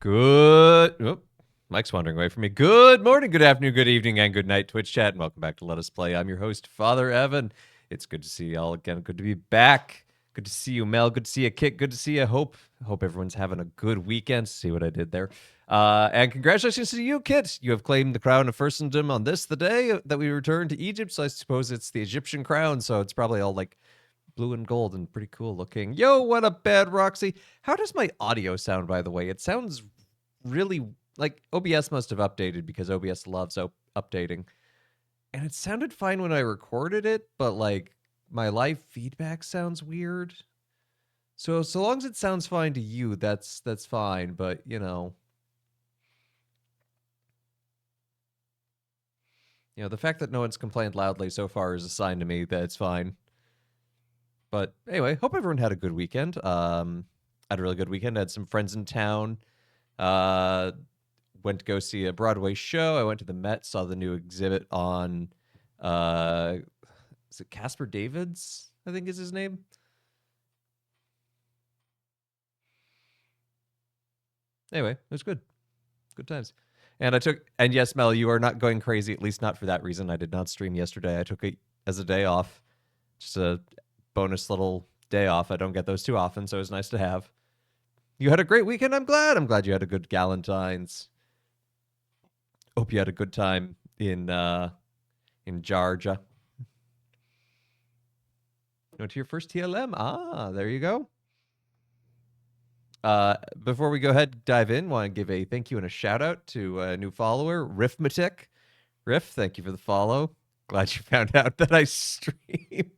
Good. Oop, Mike's wandering away from me. Good morning, good afternoon, good evening, and good night, Twitch chat, and welcome back to Let Us Play. I'm your host, Father Evan. It's good to see you all again. Good to be back. Good to see you, Mel. Good to see you, Kit. Good to see you, Hope. Hope everyone's having a good weekend. See what I did there. And congratulations to you, Kit. You have claimed the crown of Furstendom on this, the day that we returned to Egypt. So I suppose it's the Egyptian crown. So it's probably all like blue and gold and pretty cool looking. Yo, what up, Bad Roxy? How does my audio sound, by the way? It sounds really like OBS must have updated because OBS loves updating. And it sounded fine when I recorded it, but like my live feedback sounds weird. So long as it sounds fine to you, that's fine, but you know, the fact that no one's complained loudly so far is a sign to me that it's fine. But anyway, hope everyone had a good weekend. I had a really good weekend. I had some friends in town. Went to go see a Broadway show. I went to the Met, saw the new exhibit on, is it Casper Davids? I think is his name. Anyway, it was good. Good times. And yes, Mel, you are not going crazy, at least not for that reason. I did not stream yesterday. I took it as a day off. Just a bonus little day off. I don't get those too often, so it was nice to have. You had a great weekend. I'm glad you had a good Galentine's. Hope you had a good time in Georgia. Went to your first TLM. Ah, there you go. Before we go ahead dive in, want to give a thank you and a shout out to a new follower, Riffmatic. Riff, thank you for the follow. Glad you found out that I stream.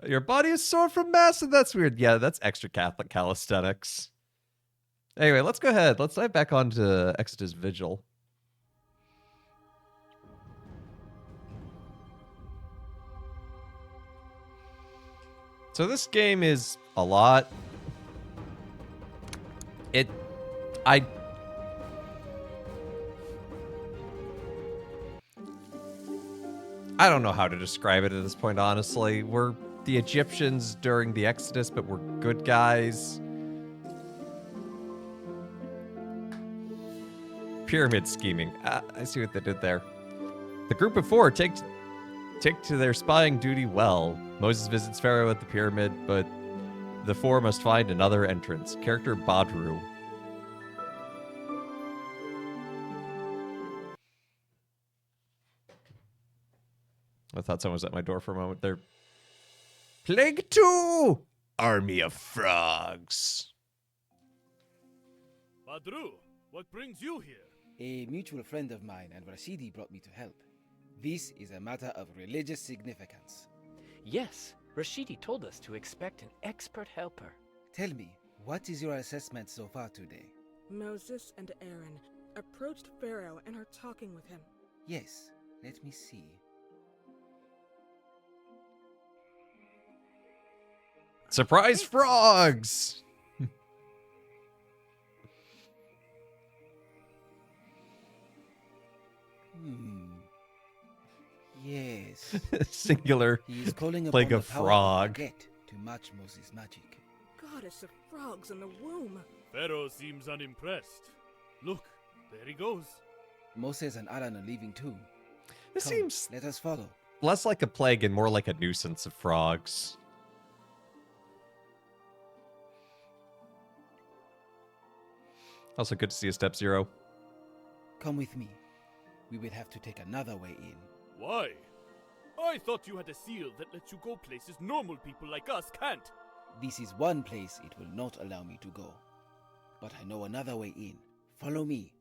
Your body is sore from mass, and that's weird. Yeah, that's extra Catholic calisthenics. Anyway, let's go ahead. Let's dive back onto Exodus Vigil. So this game is a lot. I don't know how to describe it at this point, honestly. We're the Egyptians during the Exodus, but we're good guys. Pyramid scheming. I see what they did there. The group of four take to their spying duty well. Moses visits Pharaoh at the pyramid, but the four must find another entrance. Character Badru. I thought someone was at my door for a moment there. Plague 2! Army of Frogs. Badru, what brings you here? A mutual friend of mine and Rashidi brought me to help. This is a matter of religious significance. Yes, Rashidi told us to expect an expert helper. Tell me, what is your assessment so far today? Moses and Aaron approached Pharaoh and are talking with him. Yes, let me see. Surprise frogs! Yes. Singular He is calling plague upon of the power frog. Get to match Moses' magic. Goddess of frogs in the womb. Pharaoh seems unimpressed. Look, there he goes. Moses and Aaron are leaving too. This Come, seems let us follow. less like a plague and more like a nuisance of frogs. Also good to see a Step Zero. Come with me. We will have to take another way in. Why? I thought you had a seal that lets you go places normal people like us can't. This is one place it will not allow me to go. But I know another way in. Follow me.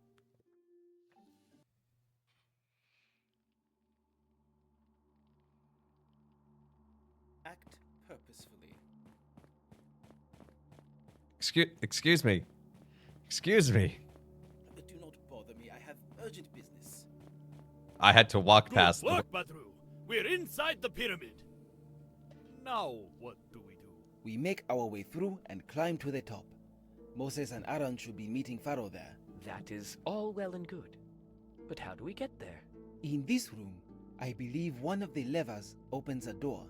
Act purposefully. Excuse me. Excuse me. Do not bother me. I have urgent business. I had to walk Good past work, Badru. We're inside the pyramid. Now what do we do? We make our way through and climb to the top. Moses and Aaron should be meeting Pharaoh there. That is all well and good. But how do we get there? In this room, I believe one of the levers opens a door.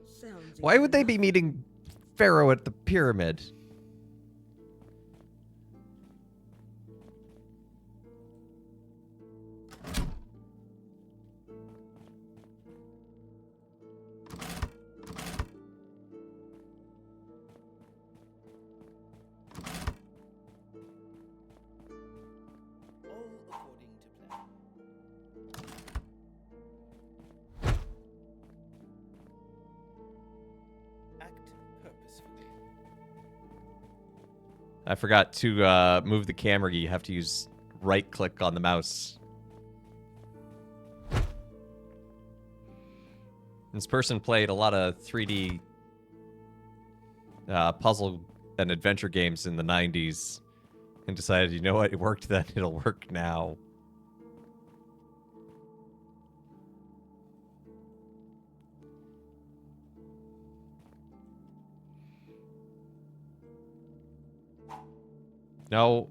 Sounds Why would they be enough. meeting Pharaoh at the pyramid? I forgot to move the camera. You have to use right click on the mouse. This person played a lot of 3D puzzle and adventure games in the 90s and decided, you know what, it worked then, it'll work now. No.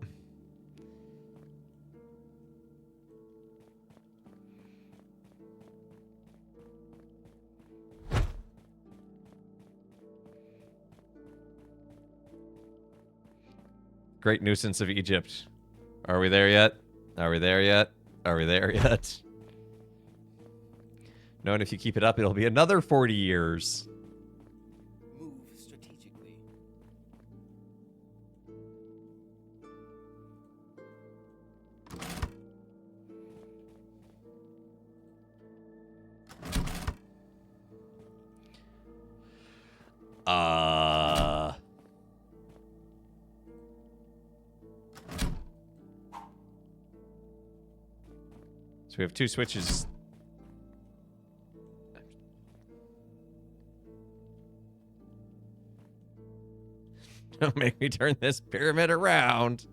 Great nuisance of Egypt. Are we there yet? Are we there yet? Are we there yet? No, and if you keep it up, it'll be another 40 years. Move strategically. So we have two switches. Don't make me turn this pyramid around.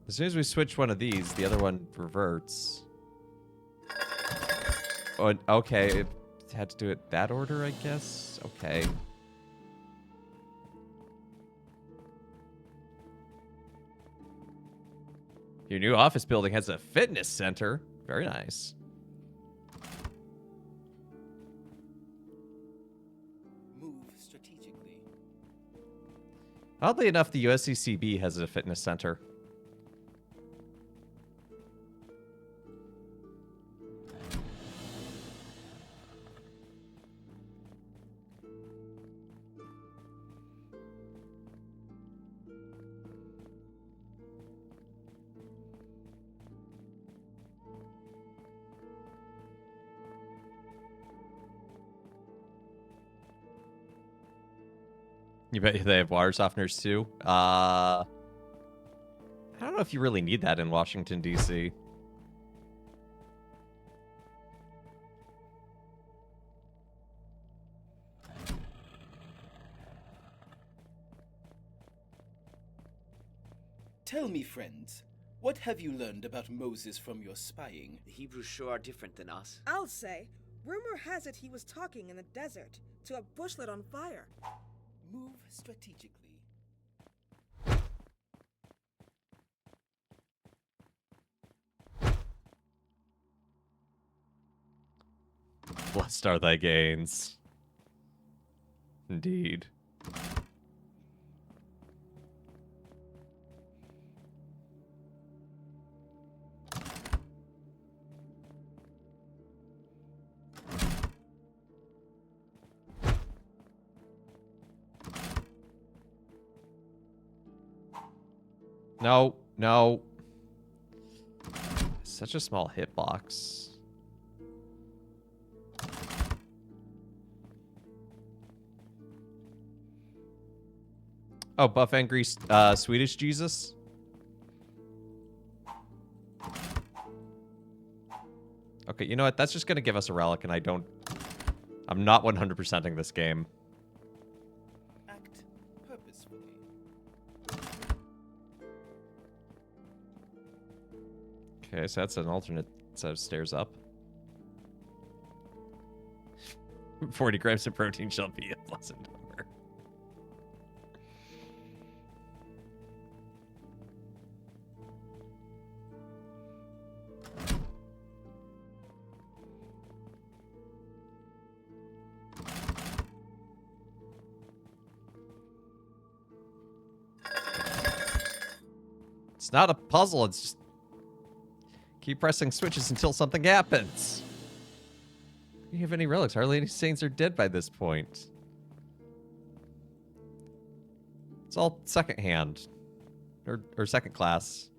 As soon as we switch one of these, the other one reverts. Oh, okay. It had to do it that order, I guess. Okay. Your new office building has a fitness center. Very nice. Move strategically. Oddly enough, the USCCB has a fitness center. You bet they have water softeners too? I don't know if you really need that in Washington, D.C. Tell me, friends, what have you learned about Moses from your spying? The Hebrews sure are different than us. I'll say, rumor has it he was talking in the desert to a bush lit on fire. Move strategically. Blessed are thy gains. Indeed. No, no. Such a small hitbox. Oh, buff angry Swedish Jesus? Okay, you know what? That's just going to give us a relic, and I'm not 100%ing this game. Act purposefully. Okay, so that's an alternate set of stairs up. 40 grams of protein shall be a pleasant number. It's not a puzzle, it's just keep pressing switches until something happens. Do you have any relics? Hardly any saints are dead by this point. It's all second hand. Or second class.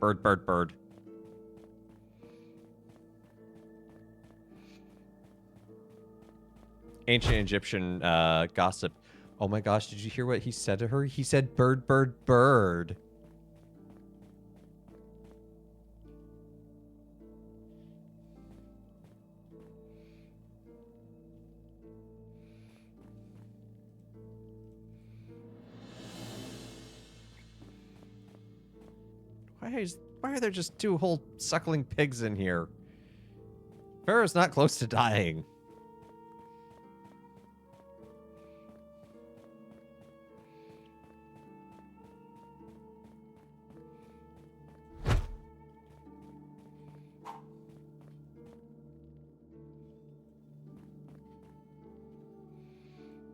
Bird, bird, bird. Ancient Egyptian gossip. Oh my gosh, did you hear what he said to her? He said bird, bird, bird. Why are there just two whole suckling pigs in here? Pharaoh's not close to dying.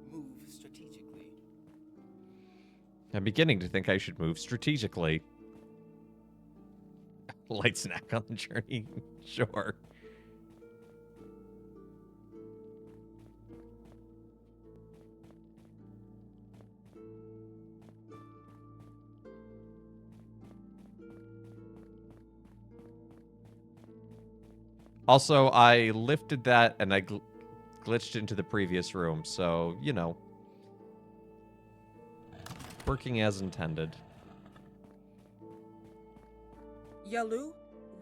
Move strategically. I'm beginning to think I should move strategically. Light snack on the journey. Sure. Also, I lifted that and I glitched into the previous room, so, you know. Working as intended. Yalu,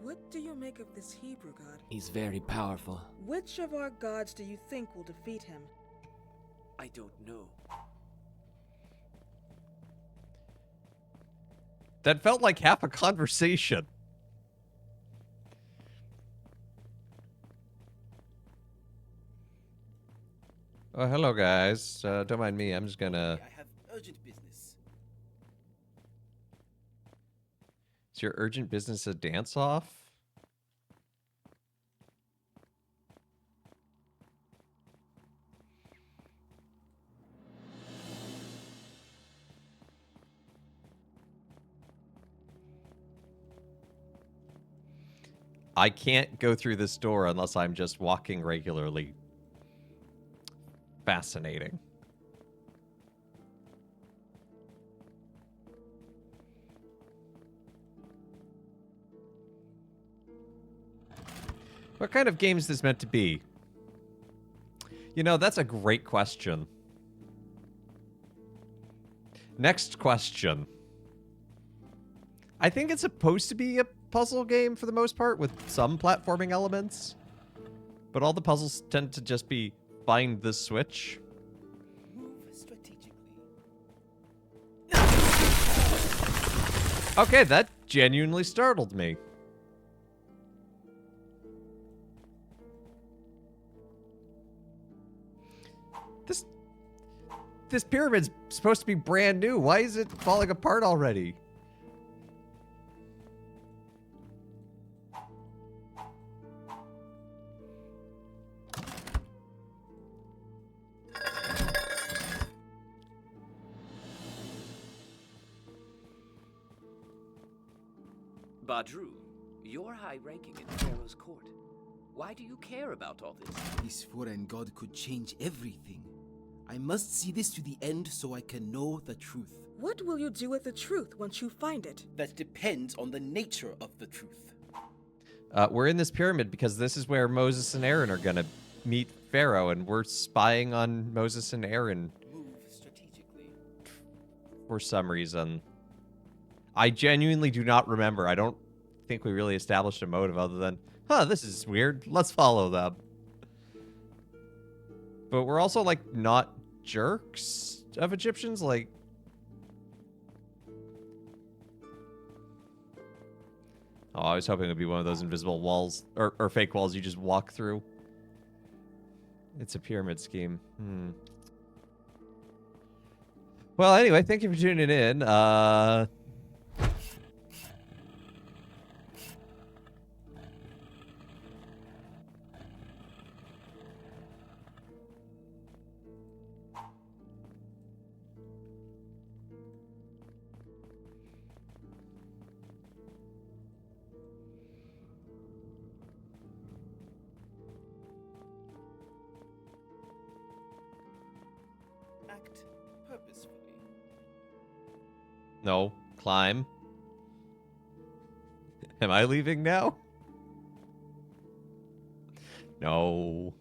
what do you make of this Hebrew god? He's very powerful. Which of our gods do you think will defeat him? I don't know. That felt like half a conversation. Oh, hello, guys. Don't mind me. I'm just gonna... I have urgent business. Is your urgent business a dance-off? I can't go through this door unless I'm just walking regularly. Fascinating. What kind of game is this meant to be? You know, that's a great question. Next question. I think it's supposed to be a puzzle game for the most part, with some platforming elements. But all the puzzles tend to just be find the switch. Move strategically. Okay, that genuinely startled me. This pyramid's supposed to be brand new. Why is it falling apart already? Badru, you're high-ranking in Pharaoh's court. Why do you care about all this? This foreign god could change everything. I must see this to the end so I can know the truth. What will you do with the truth once you find it? That depends on the nature of the truth. We're in this pyramid because this is where Moses and Aaron are gonna meet Pharaoh, and we're spying on Moses and Aaron Move strategically. for some reason. I genuinely do not remember. I don't think we really established a motive other than, huh, this is weird. Let's follow them. But we're also, like, not jerks of Egyptians. Like, oh, I was hoping it would be one of those invisible walls, or fake walls you just walk through. It's a pyramid scheme. Well, anyway, thank you for tuning in. Act purposefully. No, climb. Am I leaving now? No.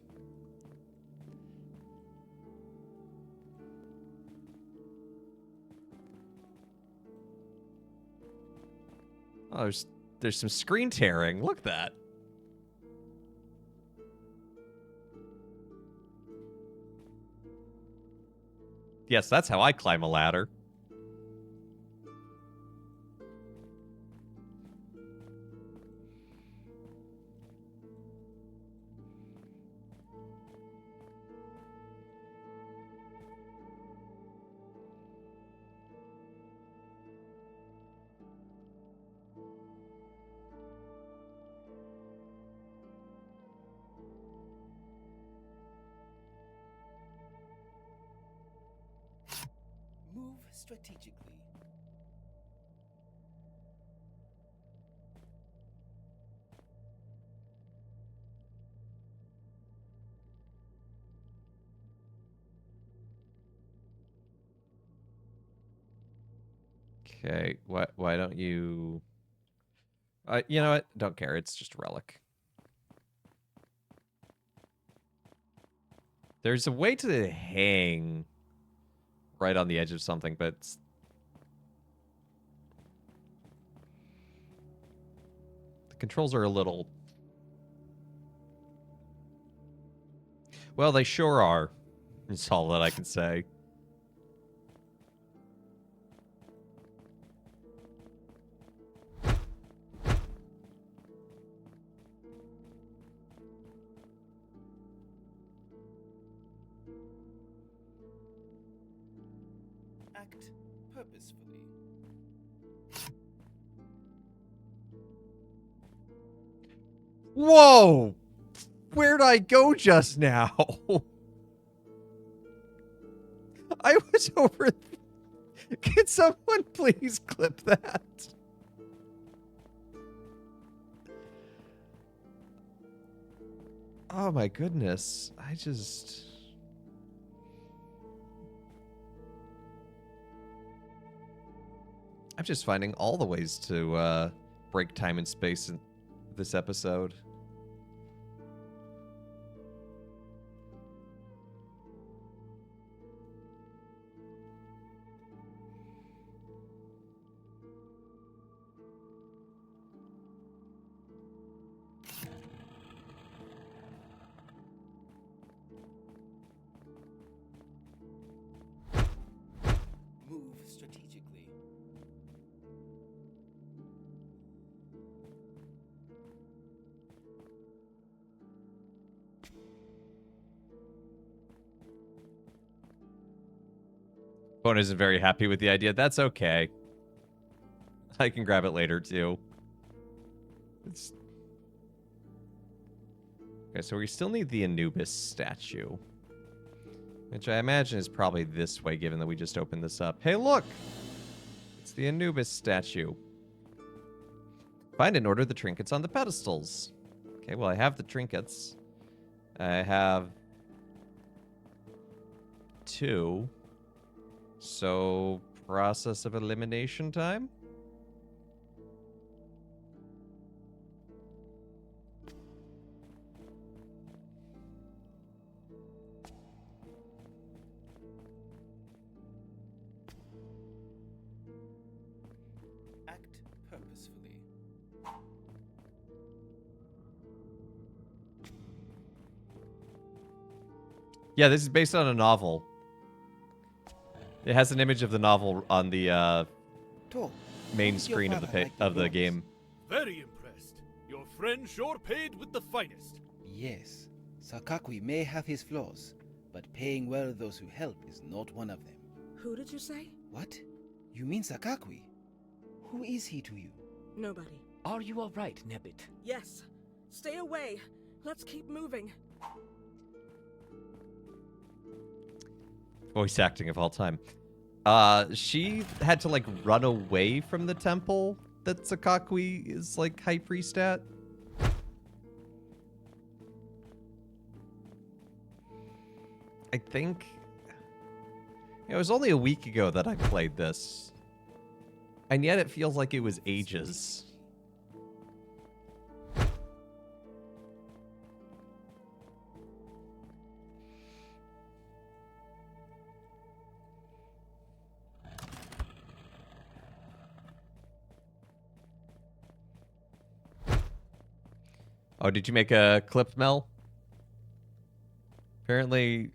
Oh, there's some screen tearing. Look at that. Yes, that's how I climb a ladder. Move strategically. Okay, why don't you... you know what? Don't care. It's just a relic. There's a way to hang right on the edge of something, but the controls are a little... Well, they sure are. That's all that I can say. Act purposefully. Whoa! Where'd I go just now? I was over... Can someone please clip that? Oh my goodness. I'm just finding all the ways to break time and space in this episode. Move strategically. Phone isn't very happy with the idea. That's okay. I can grab it later, too. Okay, so we still need the Anubis statue. Which I imagine is probably this way, given that we just opened this up. Hey, look! It's the Anubis statue. Find and order the trinkets on the pedestals. Okay, well, I have the trinkets. I have 2. So, process of elimination time? Act purposefully. Yeah, this is based on a novel. It has an image of the novel on the Talk. main Who's your screen of father like the yours? game. Very impressed. Your friend sure paid with the finest. Yes, Sakakui may have his flaws, but paying well those who help is not one of them. Who did you say? What? You mean Sakakui? Who is he to you? Nobody. Are you all right, Nebbit? Yes. Stay away. Let's keep moving. Voice acting of all time. She had to, like, run away from the temple that Sakakui is, like, high priest at. I think... It was only a week ago that I played this. And yet it feels like it was ages. Oh, did you make a clip, Mel? Apparently,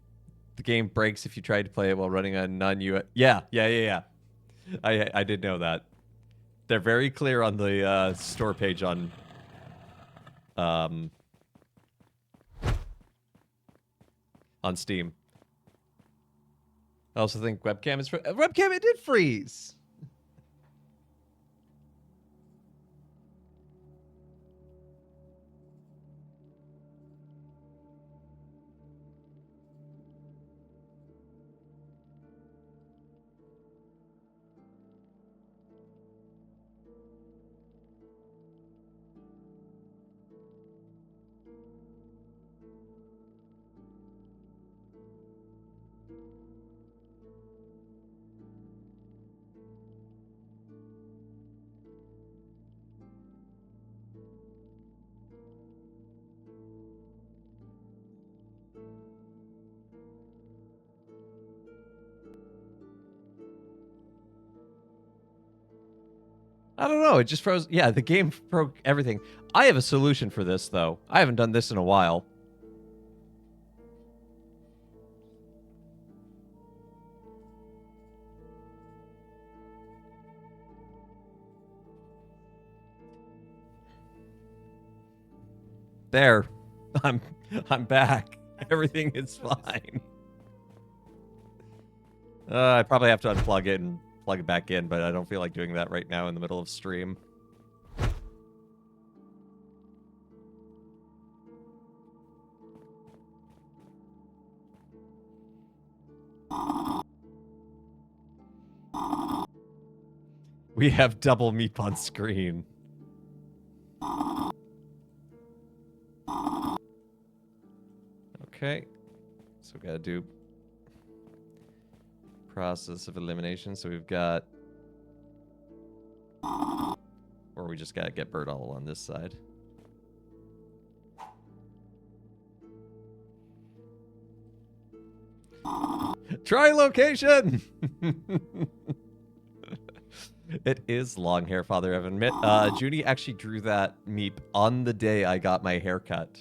the game breaks if you try to play it while running a non-US. Yeah. I did know that. They're very clear on the store page on Steam. I also think webcam is webcam. It did freeze. I don't know. It just froze. Yeah, the game broke everything. I have a solution for this, though. I haven't done this in a while. There. I'm back. Everything is fine. I probably have to unplug it and plug it back in, but I don't feel like doing that right now in the middle of stream. We have double meep on screen. Okay. So we gotta do process of elimination. So we've got... Or we just gotta get Bird all on this side. Try location! It is long hair, Father Evan. Junie actually drew that meep on the day I got my haircut.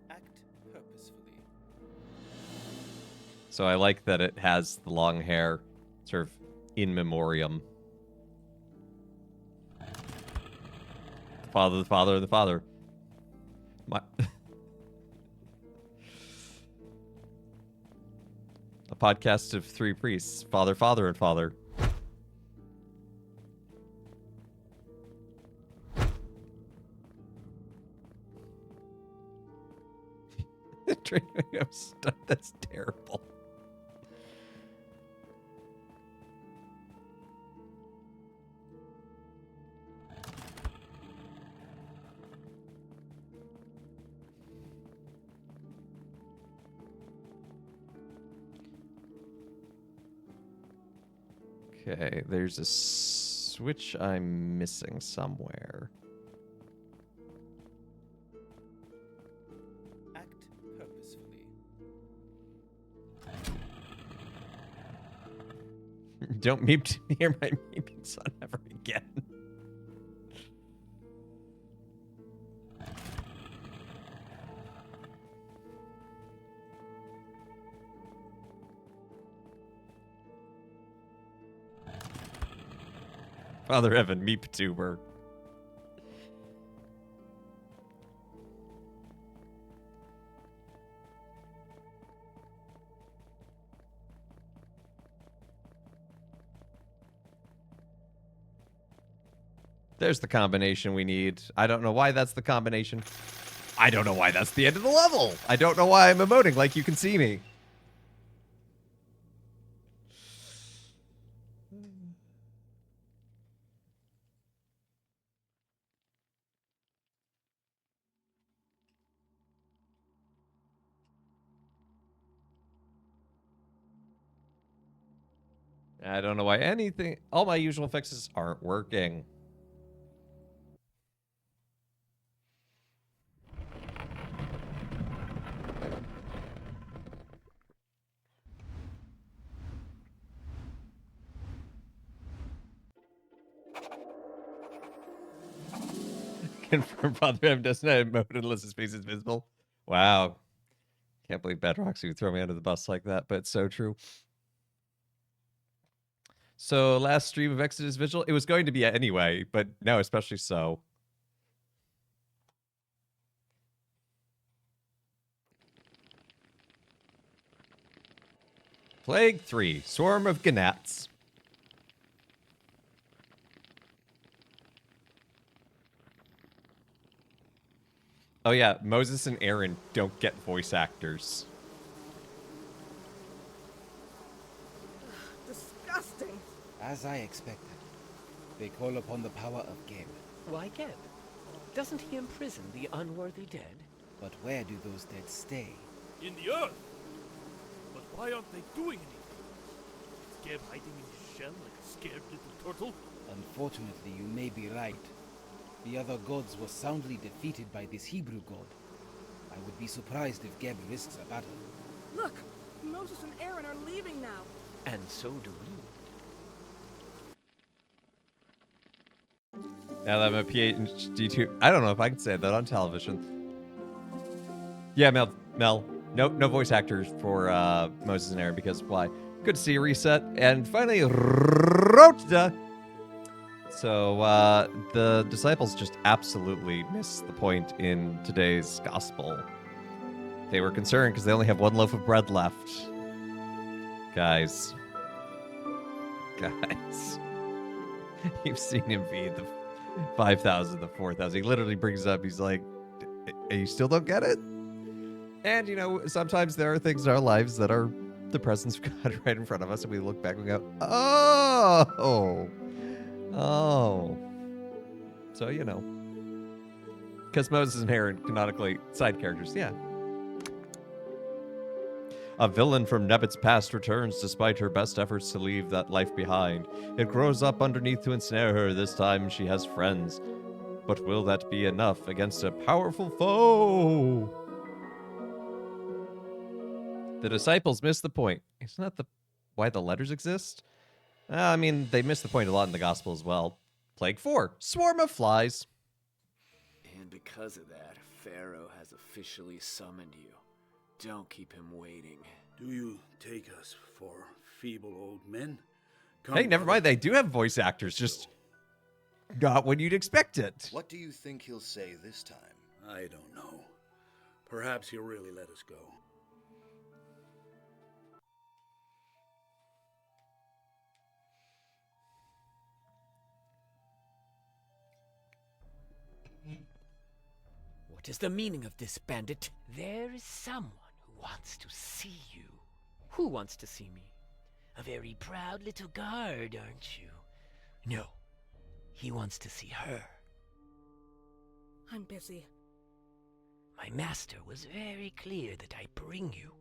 Act purposefully. So I like that it has the long hair sort of in memoriam. The father, the father, the father. My... A podcast of three priests. Father, father, and father. That's terrible. Okay, there's a switch I'm missing somewhere. Act purposefully. Don't meep to hear my meeping son ever again. Father Evan, meep tuber. There's the combination we need. I don't know why that's the combination. I don't know why that's the end of the level. I don't know why I'm emoting like you can see me. I don't know why anything... All my usual fixes aren't working. Confirm Father M doesn't have mode unless his face is visible. Wow. Can't believe Bedroxy would throw me under the bus like that, but it's so true. So last stream of Exodus Vigil, it was going to be anyway, but now especially so. Plague 3, Swarm of Gnats. Oh yeah, Moses and Aaron don't get voice actors. Disgusting. As I expected, they call upon the power of Geb. Why Geb? Doesn't he imprison the unworthy dead? But where do those dead stay? In the earth! But why aren't they doing anything? Is Geb hiding in his shell like a scared little turtle? Unfortunately, you may be right. The other gods were soundly defeated by this Hebrew god. I would be surprised if Geb risks a battle. Look, Moses and Aaron are leaving now. And so do we. Now that I'm a PhD too, I don't know if I can say that on television. Yeah, Mel, no voice actors for Moses and Aaron because why? Good to see you, Reset, and finally Rota. So the disciples just absolutely missed the point in today's gospel. They were concerned because they only have one loaf of bread left. Guys. You've seen him feed the 5,000, the 4,000. He literally brings up, he's like, you still don't get it? And, you know, sometimes there are things in our lives that are the presence of God right in front of us, and we look back and we go, oh. So, you know. Because Moses and Aaron, canonically, side characters, yeah. A villain from Nebbit's past returns despite her best efforts to leave that life behind. It grows up underneath to ensnare her. This time she has friends. But will that be enough against a powerful foe? The disciples missed the point. Isn't that why the letters exist? I mean, they missed the point a lot in the gospel as well. Plague 4, Swarm of Flies. And because of that, Pharaoh has officially summoned you. Don't keep him waiting. Do you take us for feeble old men? Hey, never mind. They do have voice actors, just not when you'd expect it. What do you think he'll say this time? I don't know. Perhaps he'll really let us go. What is the meaning of this, bandit? There is someone who wants to see you. Who wants to see me? A very proud little guard, aren't you? No, he wants to see her. I'm busy. My master was very clear that I bring you.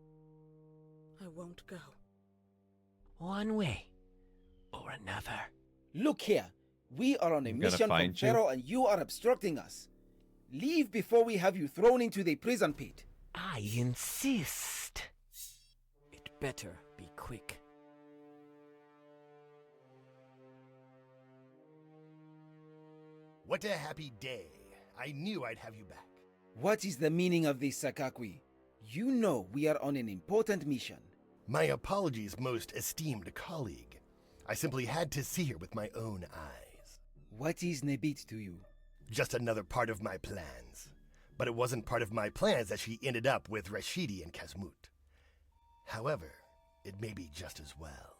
I won't go. One way or another. Look here. We are on a mission from find you. Pharaoh and you are obstructing us. Leave before we have you thrown into the prison pit. I insist. It better be quick. What a happy day. I knew I'd have you back. What is the meaning of this, Sakakwi? You know we are on an important mission. My apologies, most esteemed colleague. I simply had to see her with my own eyes. What is Nebit to you? Just another part of my plans. But it wasn't part of my plans that she ended up with Rashidi and Kazmut. However, it may be just as well.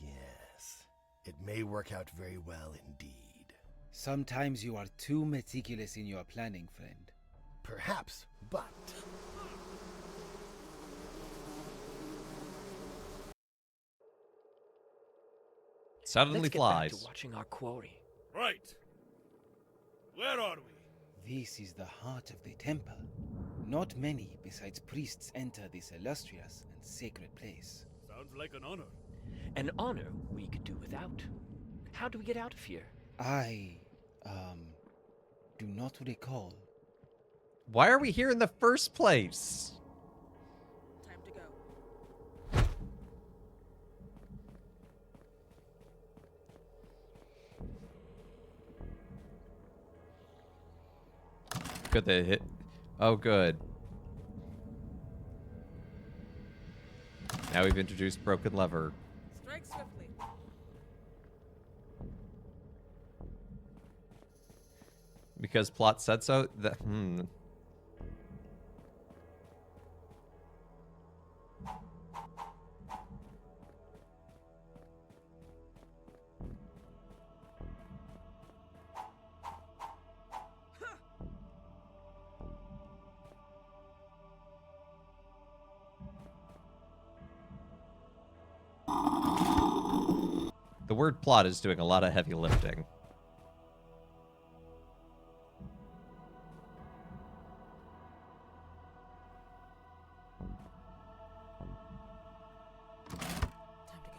Yes, it may work out very well indeed. Sometimes you are too meticulous in your planning, friend. Perhaps, but... Suddenly Let's get flies. back to watching our quarry. Right. Where are we? This is the heart of the temple. Not many besides priests enter this illustrious and sacred place. Sounds like an honor. An honor we could do without. How do we get out of here? I, do not recall. Why are we here in the first place? Time to go. Good they hit. Oh, good. Now we've introduced broken lever. Strike swiftly. Because plot said so? The word plot is doing a lot of heavy lifting. Time to go.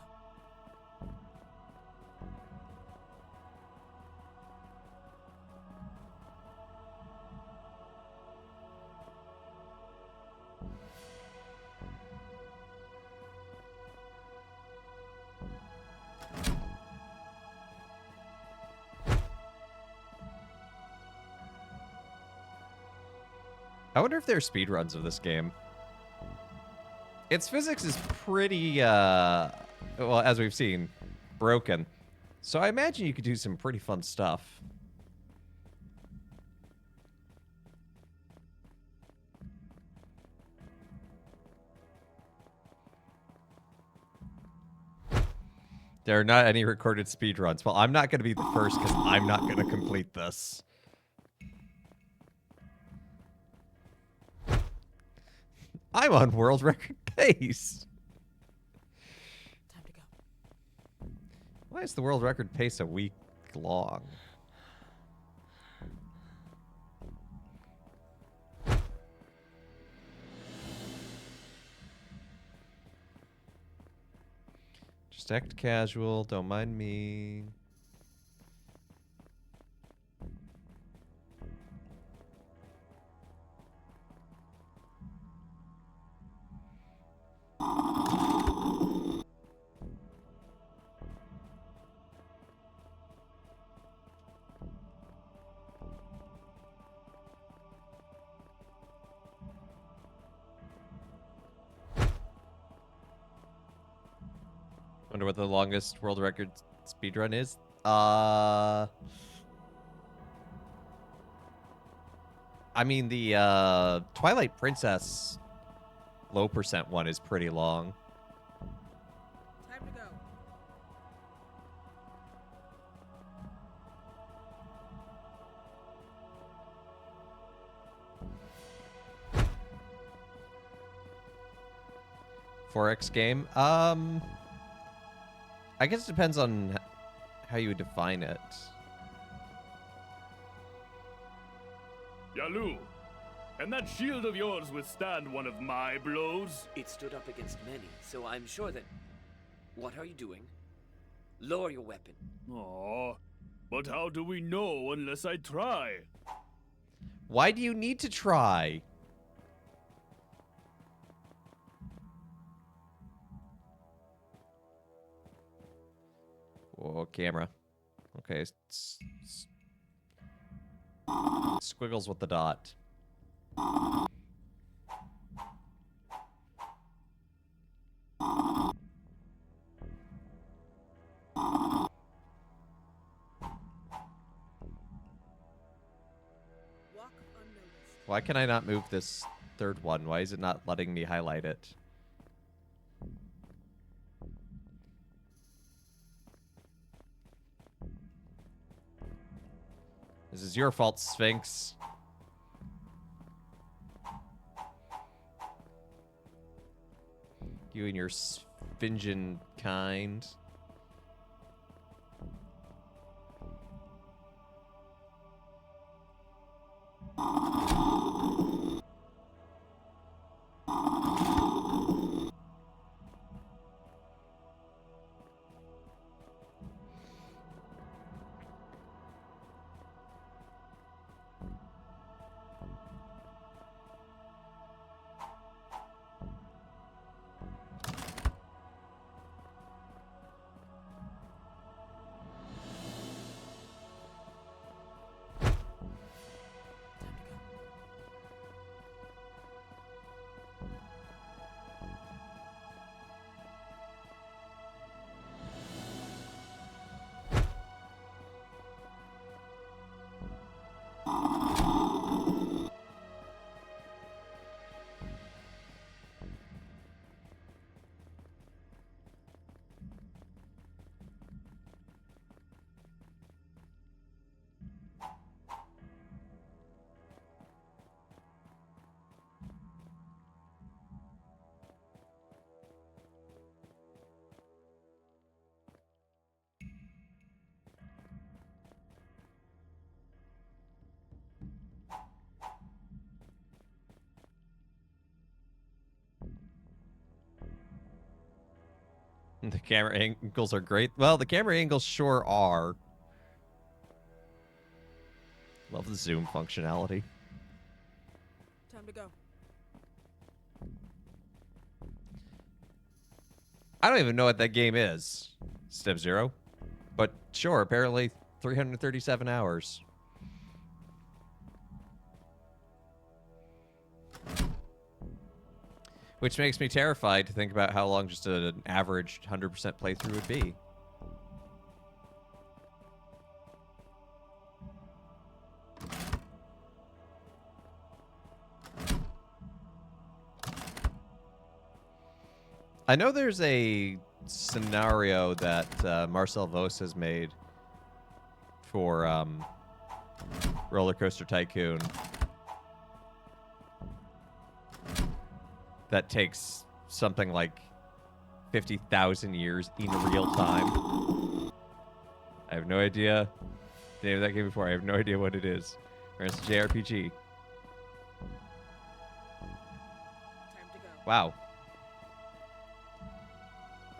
I wonder if there are speedruns of this game. Its physics is pretty, well, as we've seen, broken. So I imagine you could do some pretty fun stuff. There are not any recorded speedruns. Well, I'm not going to be the first because I'm not going to complete this. I'm on world record pace. Time to go. Why is the world record pace a week long? Just act casual. Don't mind me. Wonder what the longest world record speedrun is. I mean, the Twilight Princess low percent one is pretty long. Time to go. Forex game. I guess it depends on how you would define it. Yalu, can that shield of yours withstand one of my blows? It stood up against many, so I'm sure that... What are you doing? Lower your weapon. Aw, but how do we know unless I try? Why do you need to try? Whoa, camera. Okay. Squiggles with the dot. Walk unnoticed. Why can I not move this third one? Why is it not letting me highlight it? This is your fault, Sphinx. You and your Sphingian kind. The camera angles are great. Well, the camera angles sure are. Love the zoom functionality. Time to go. I don't even know what that game is, Step Zero. But sure, apparently 337 hours. Which makes me terrified to think about how long just an average 100% playthrough would be. I know there's a scenario that Marcel Vos has made for Roller Coaster Tycoon that takes something like 50,000 years in real time. I have no idea the name of that game before. I have no idea what it is. Or it's a JRPG. Time to go. Wow.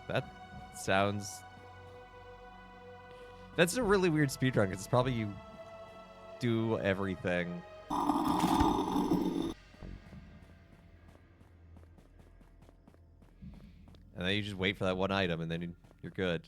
That sounds... That's a really weird speedrun, because it's probably you do everything. And then you just wait for that one item, and then you're good.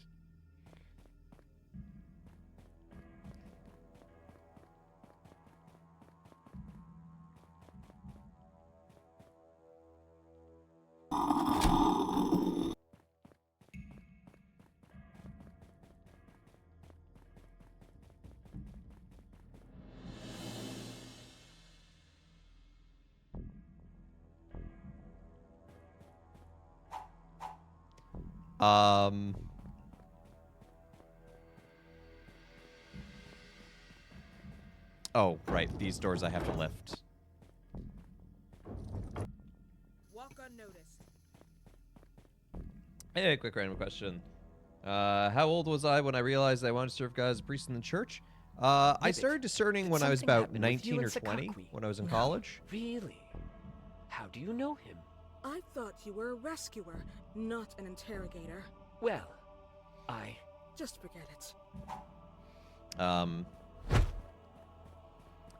Oh, right. These doors I have to lift. Walk unnoticed. Hey, quick random question. How old was I when I realized I wanted to serve God as a priest in the church? I Ribbit, started discerning did when I was something about happen with you 19 or and 20, Sakakwi? when I was in No, college. Really? How do you know him? I thought you were a rescuer, not an interrogator. Well, I... Just forget it.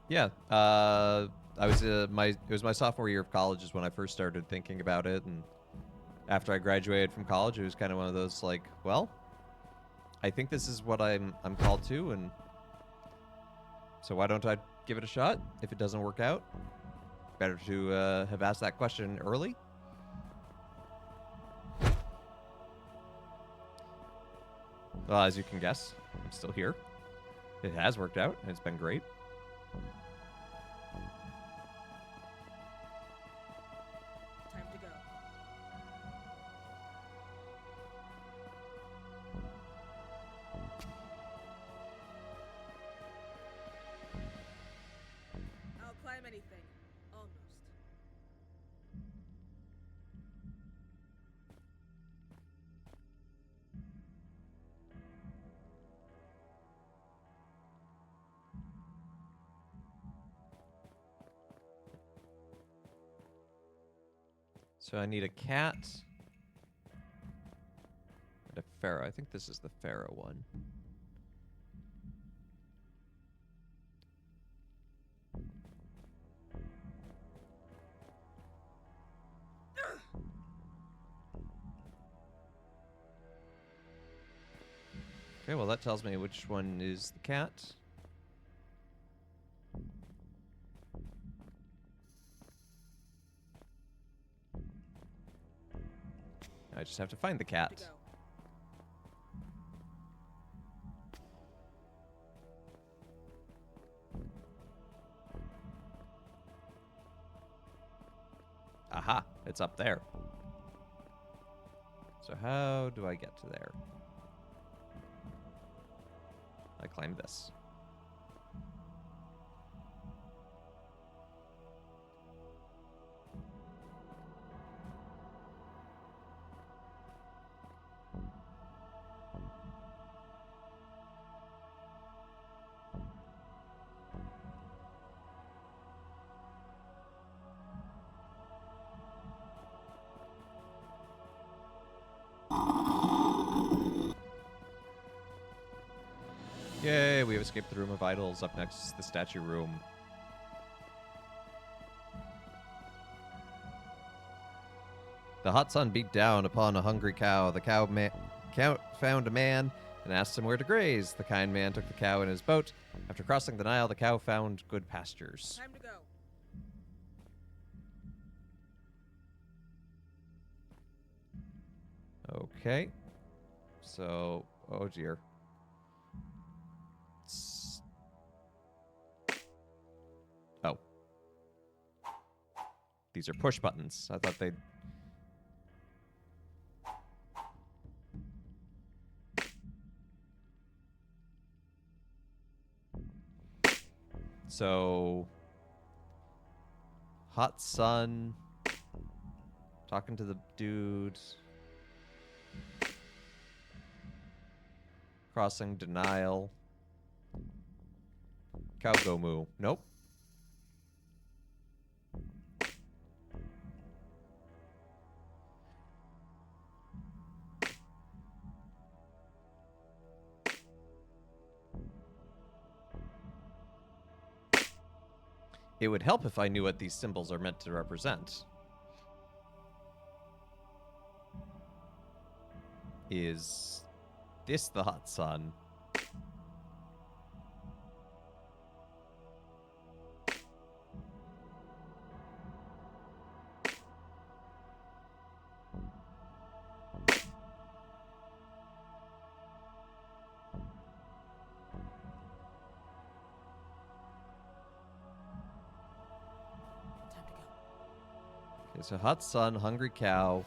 Yeah, I was it was my sophomore year of college is when I first started thinking about it, and after I graduated from college, it was kind of one of those like, well, I think this is what I'm called to, and so why don't I give it a shot? If it doesn't work out, better to have asked that question early. Well, as you can guess, I'm still here. It has worked out, and it's been great. Time to go. I'll climb anything. Almost. So I need a cat and a pharaoh. I think this is the pharaoh one. Okay, well that tells me which one is the cat. I just have to find the Time cat. to go. Aha, it's up there. So how do I get to there? I climb this. Okay, we have escaped the Room of Idols. Up next is the statue room. The hot sun beat down upon a hungry cow. The cow found a man and asked him where to graze. The kind man took the cow in his boat. After crossing the Nile, the cow found good pastures. Time to go. Okay. So, oh dear. Oh. These are push buttons. I thought they'd... So... Hot sun. Talking to the dude. Crossing denial. Cow go moo. Nope. It would help if I knew what these symbols are meant to represent. Is this the hot sun? Time to go. Okay, so hot sun, hungry cow.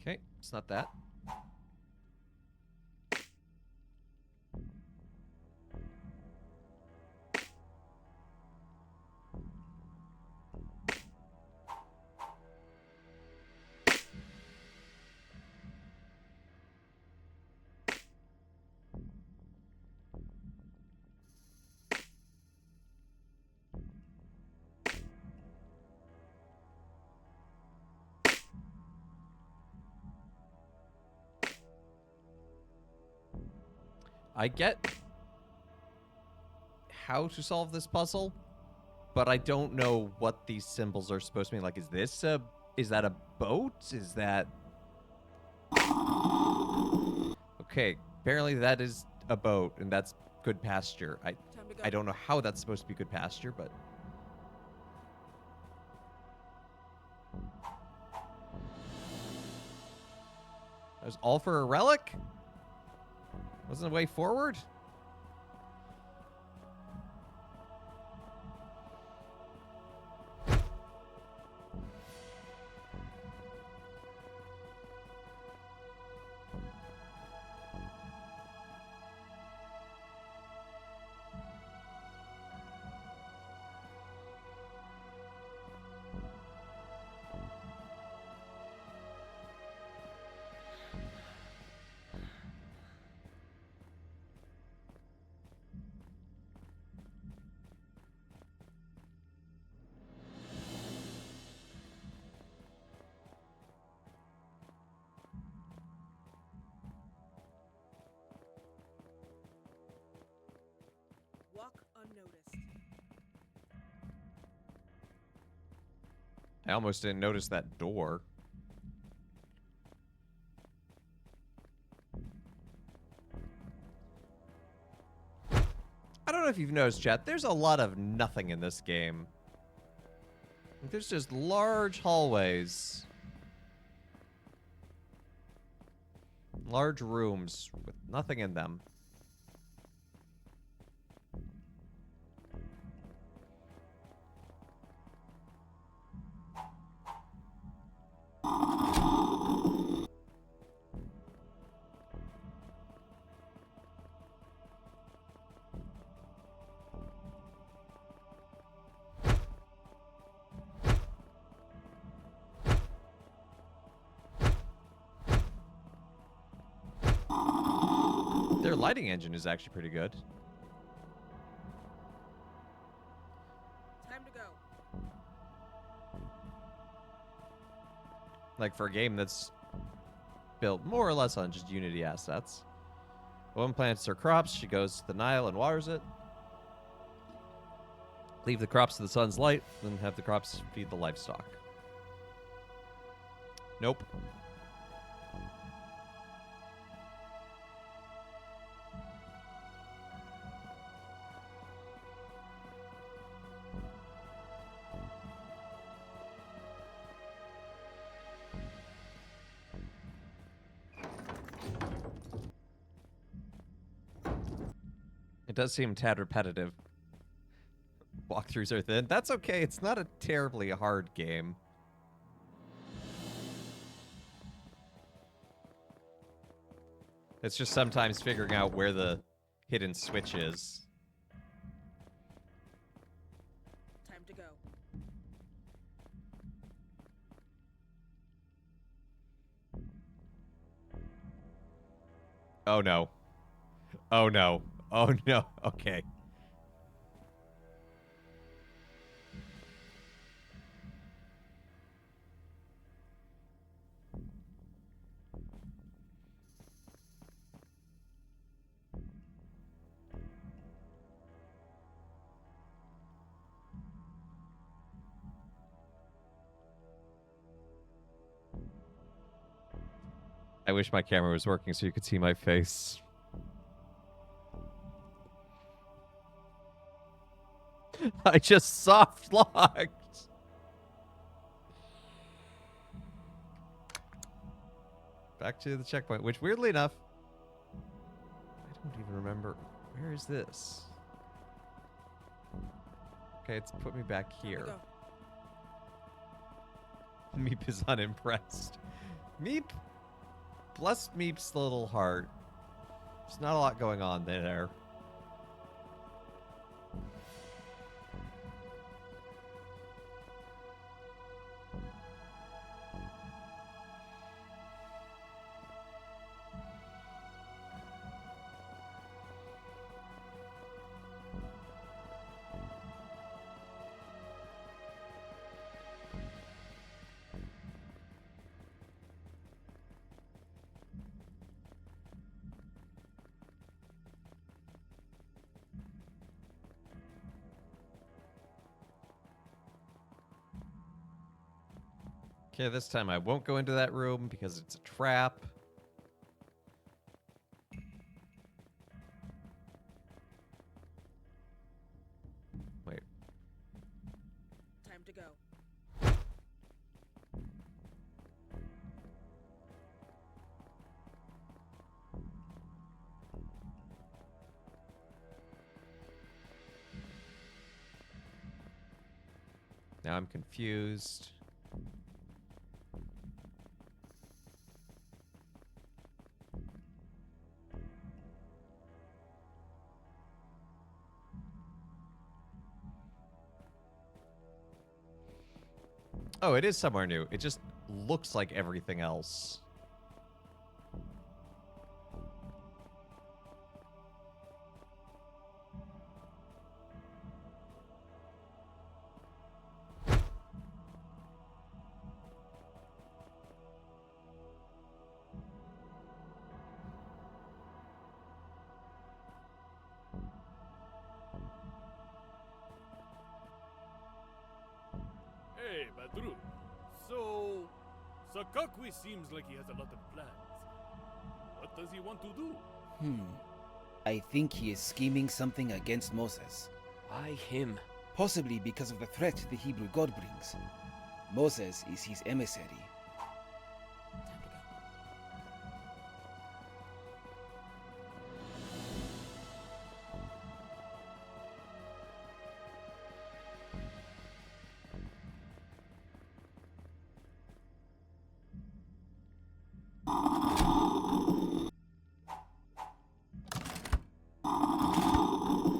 Okay, it's not that. I get how to solve this puzzle, but I don't know what these symbols are supposed to mean. Like, is that a boat? Is that... Okay, apparently that is a boat, and that's good pasture. Time to go. I don't know how that's supposed to be good pasture, but... That was all for a relic? Wasn't the way forward? Walk unnoticed. I almost didn't notice that door. I don't know if you've noticed, chat, there's a lot of nothing in this game. There's just large hallways. Large rooms with nothing in them. their lighting engine is actually pretty good. Time to go. Like for a game that's built more or less on just Unity assets. A woman plants her crops. She goes to the Nile and waters it. Leave the crops to the sun's light, then have the crops feed the livestock. Nope. It does seem tad repetitive. Walkthroughs are thin. That's okay. It's not a terribly hard game. It's just sometimes figuring out where the hidden switch is. Time to go. Oh no. Oh no. Oh no. Okay. I wish my camera was working so you could see my face. I just soft locked. Back to the checkpoint, which weirdly enough, I don't even remember. Where is this? Okay, it's put me back Time to here. go. Meep is unimpressed. Meep, bless Meep's little heart. There's not a lot going on there. Okay, this time I won't go into that room because it's a trap. Wait. Time to go. Now I'm confused. Oh, it is somewhere new. It just looks like everything else. Hey, Badru. So, Sakakwi seems like he has a lot of plans. What does he want to do? I think he is scheming something against Moses. Why him? Possibly because of the threat the Hebrew God brings. Moses is his emissary. Time to go.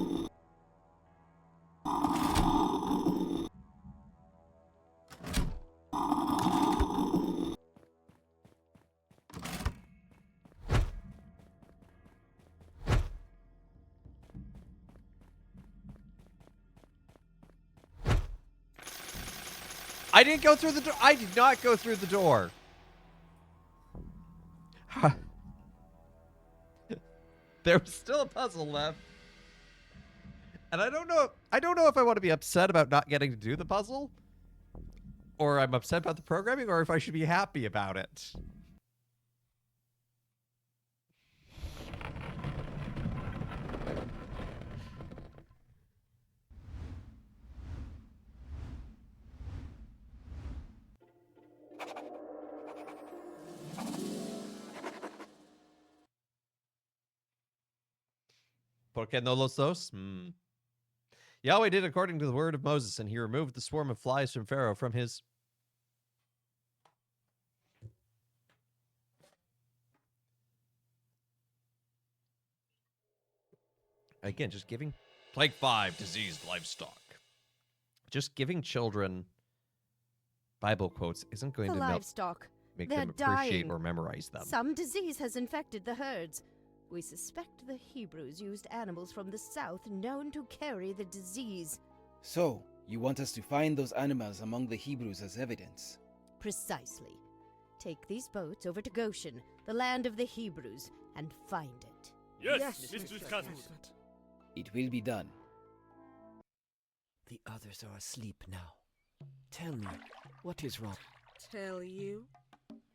I didn't go through the door. I did not go through the door. There was still a puzzle left. And I don't know if I want to be upset about not getting to do the puzzle, or I'm upset about the programming, or if I should be happy about it. ¿Por qué no los dos? Yahweh did according to the word of Moses, and he removed the swarm of flies from Pharaoh from his... Again, just giving... Plague 5, diseased livestock. Just giving children Bible quotes isn't going The to livestock. make They're them appreciate dying. or memorize them. Some disease has infected the herds. We suspect the Hebrews used animals from the south known to carry the disease. So, you want us to find those animals among the Hebrews as evidence? Precisely. Take these boats over to Goshen, the land of the Hebrews, and find it. Yes, Mistress Casmus. It will be done. The others are asleep now. Tell me, what is wrong? Tell you?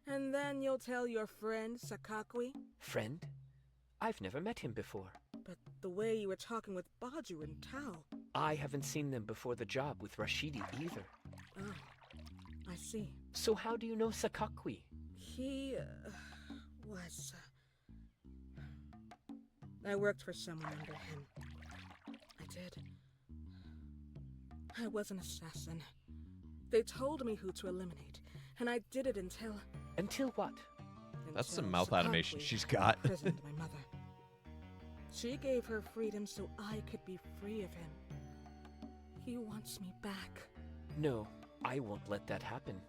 And then you'll tell your friend, Sakakwi? Friend? I've never met him before. But the way you were talking with Baju and Tao... I haven't seen them before the job with Rashidi either. Oh, I see. So how do you know Sakakwi? He was... I worked for someone under him. I did. I was an assassin. They told me who to eliminate, and I did it until... Until what? That's some until mouth animation Sakakwi she's got. imprisoned my mother. She gave her freedom so I could be free of him. He wants me back. No, I won't let that happen.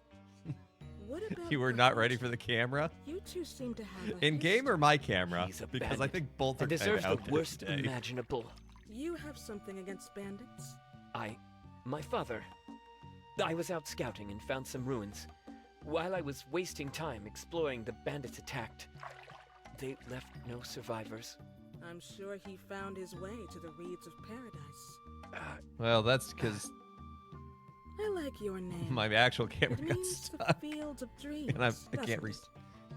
What about You were not ready for the camera? You two seem to have a In game or my camera? He's a Because I bandit think both are and kind deserves of out the there worst today. imaginable. You have something against bandits? My father. I was out scouting and found some ruins. While I was wasting time exploring, the bandits attacked. They left no survivors. I'm sure he found his way to the reeds of paradise. Well, that's because I like your name. my actual camera It got means stuck. the fields of dreams. And I can't doesn't reset.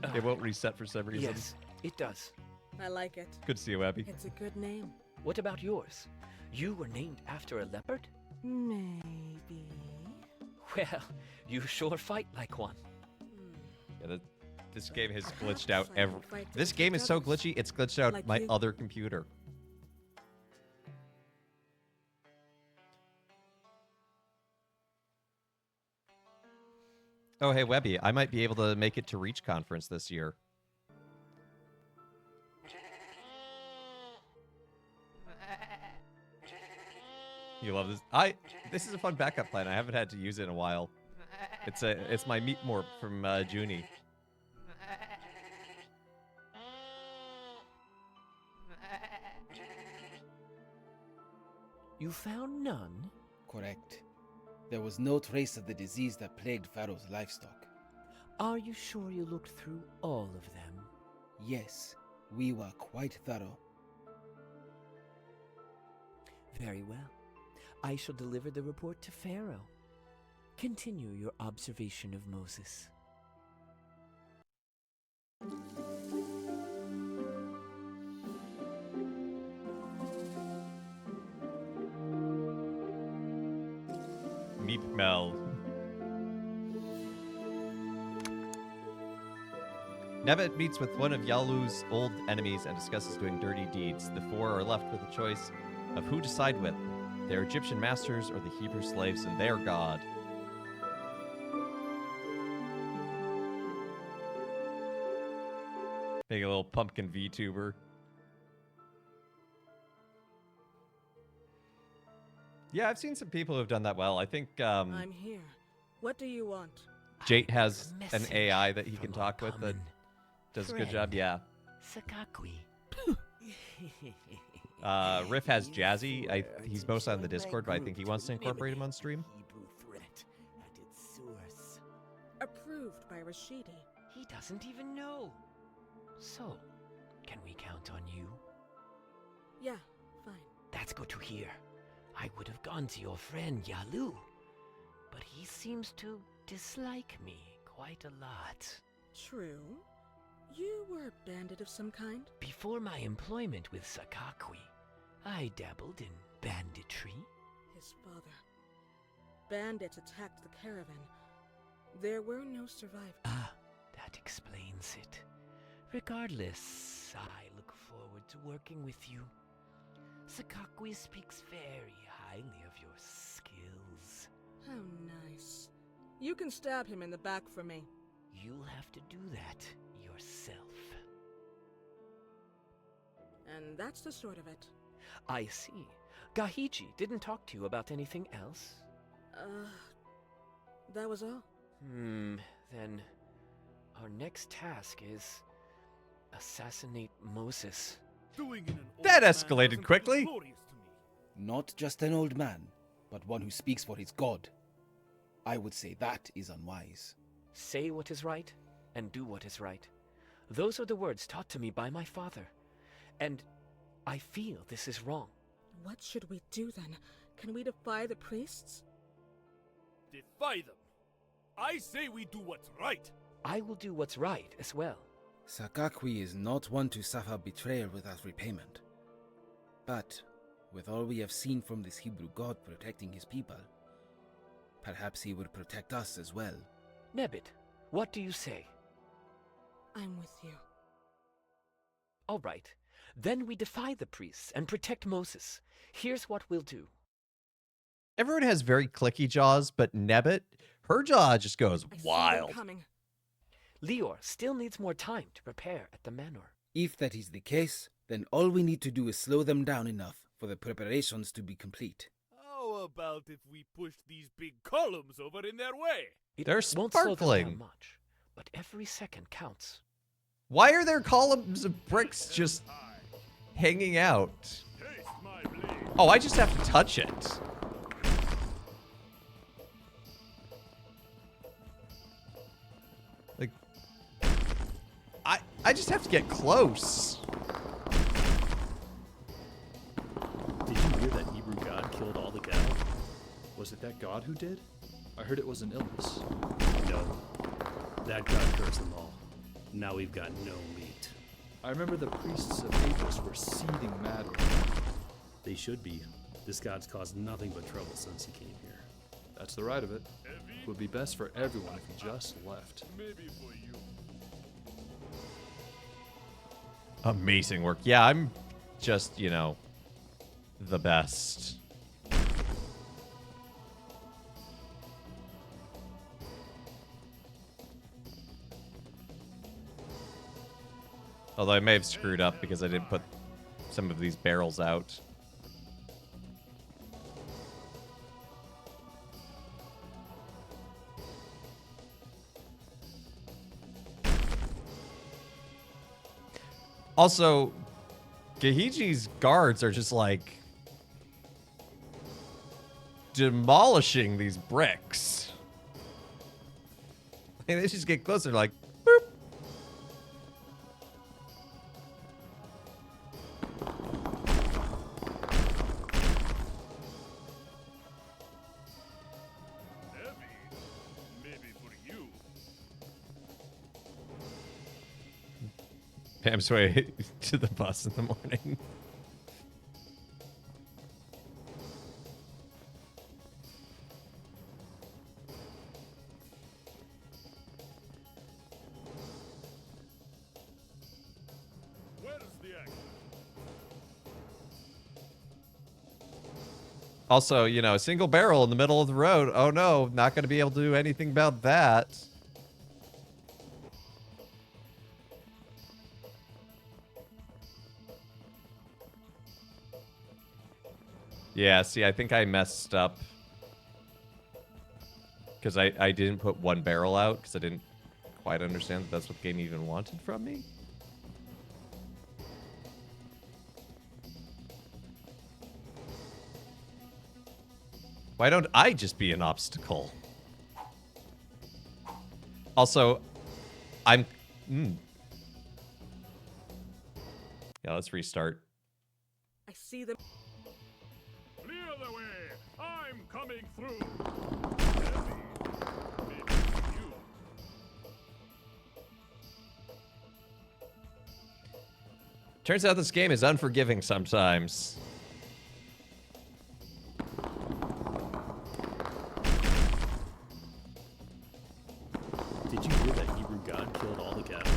it? It won't reset for some reason. Yes, it does. I like it. Good to see you, Abby. It's a good name. What about yours? You were named after a leopard? Maybe. Well, you sure fight like one. Yeah, this game has glitched Perhaps out I every... can fight This against game is so others. glitchy, it's glitched out Like my you. other computer. Oh, hey, Webby, I might be able to make it to Reach Conference this year. You love this? This is a fun backup plan. I haven't had to use it in a while. It's my meat morp from Junie. You found none? Correct. There was no trace of the disease that plagued Pharaoh's livestock. Are you sure you looked through all of them? Yes, we were quite thorough. Very well. I shall deliver the report to Pharaoh. Continue your observation of Moses. Meat Mel. Nevet meets with one of Yalu's old enemies and discusses doing dirty deeds. The four are left with a choice of who to side with, their Egyptian masters or the Hebrew slaves and their god. Being a little pumpkin VTuber. Yeah, I've seen some people who've done that well. I think I'm here. What do you want? Jate has A an message AI that he from can talk our with that common does a good friend. job. Yeah. Sakakwi. Riff has Jazzy. He's mostly on the Discord, but I think he wants to incorporate him on stream. Hebrew threat, and it approved by Rashidi. He doesn't even know. So, can we count on you? Yeah, fine. That's good to hear. I would have gone to your friend Yalu, but he seems to dislike me quite a lot. True. You were a bandit of some kind? Before my employment with Sakakwi, I dabbled in banditry. His father. Bandits attacked the caravan. There were no survivors. Ah, that explains it. Regardless, I look forward to working with you. Sakakwi speaks very highly of your skills. How nice. You can stab him in the back for me. You'll have to do that yourself. And that's the sort of it. I see. Gahiji didn't talk to you about anything else? That was all. Then our next task is assassinate Moses. Doing in an old That man escalated doesn't quickly. feel glorious to me. Not just an old man, but one who speaks for his god. I would say that is unwise. Say what is right, and do what is right. Those are the words taught to me by my father. And I feel this is wrong. What should we do then? Can we defy the priests? Defy them. I say we do what's right. I will do what's right as well. Sakakwi is not one to suffer betrayal without repayment. But, with all we have seen from this Hebrew god protecting his people, perhaps he would protect us as well. Nebit, what do you say? I'm with you. All right. Then we defy the priests and protect Moses. Here's what we'll do. Everyone has very clicky jaws, but Nebbit, her jaw just goes I see wild. them coming. Lior still needs more time to prepare at the manor. If that is the case, then all we need to do is slow them down enough for the preparations to be complete. How about if we push these big columns over in their way? It They're won't slow them sparkling. down much, but every second counts. Why are there columns of bricks just hanging out? Taste my blade. Oh, I just have to touch it. Like, I just have to get close. Did you hear that Hebrew god killed all the cattle? Was it that god who did? I heard it was an illness. No. That god cursed them all. Now we've got no meat. I remember the priests of Apis were seething mad with him. They should be. This god's caused nothing but trouble since he came here. That's the right of it. It would be best for everyone if he just left. Maybe for you. Amazing work. Yeah, I'm just, you know, the best. Although I may have screwed up because I didn't put some of these barrels out. Also, Gahiji's guards are just like demolishing these bricks. And they just get closer, like, boop. Maybe for you. Pam's way to the bus in the morning. Where's the axe? Also, you know, a single barrel in the middle of the road. Oh no, not going to be able to do anything about that. Yeah, see, I think I messed up. Because I didn't put one barrel out, because I didn't quite understand that that's what the game even wanted from me. Why don't I just be an obstacle? Also, I'm... Yeah, let's restart. I see them. Clear the way! I'm coming through! Heavy. Maybe you. Turns out this game is unforgiving sometimes. Did you hear that Hebrew god killed all the cattle?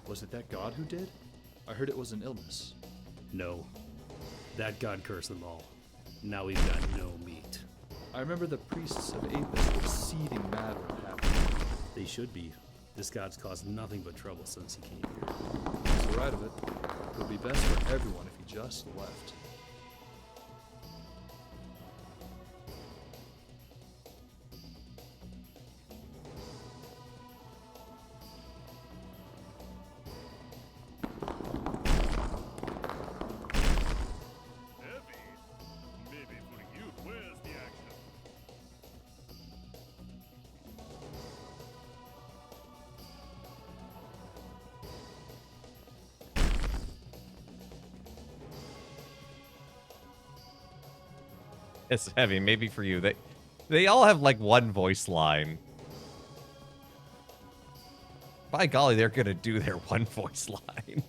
Was it that god who did? I heard it was an illness. No. That god cursed them all. Now we've got no meat. I remember the priests of Apis were seething mad when it happened. They should be. This god's caused nothing but trouble since he came here. That's the right of it. It would be best for everyone if he just left. Heavy. Maybe for you. Where's the action? It's heavy, maybe for you. They all have like one voice line. By golly, they're gonna do their one voice line.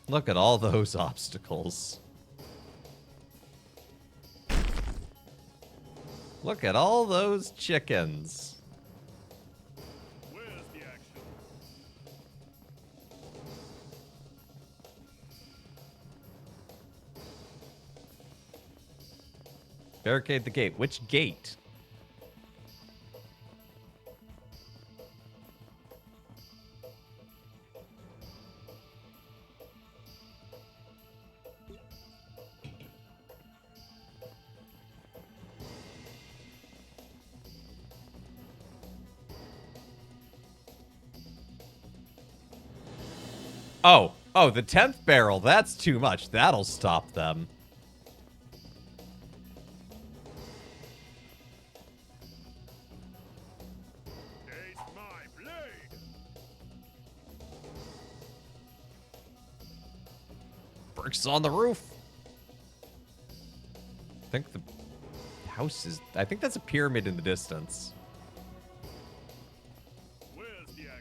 Look at all those obstacles. Look at all those chickens. Where's the action? Barricade the gate. Which gate? Oh, the 10th barrel. That's too much. That'll stop them. Taste my blade! Bricks on the roof. I think the house is... I think that's a pyramid in the distance. Where's the action?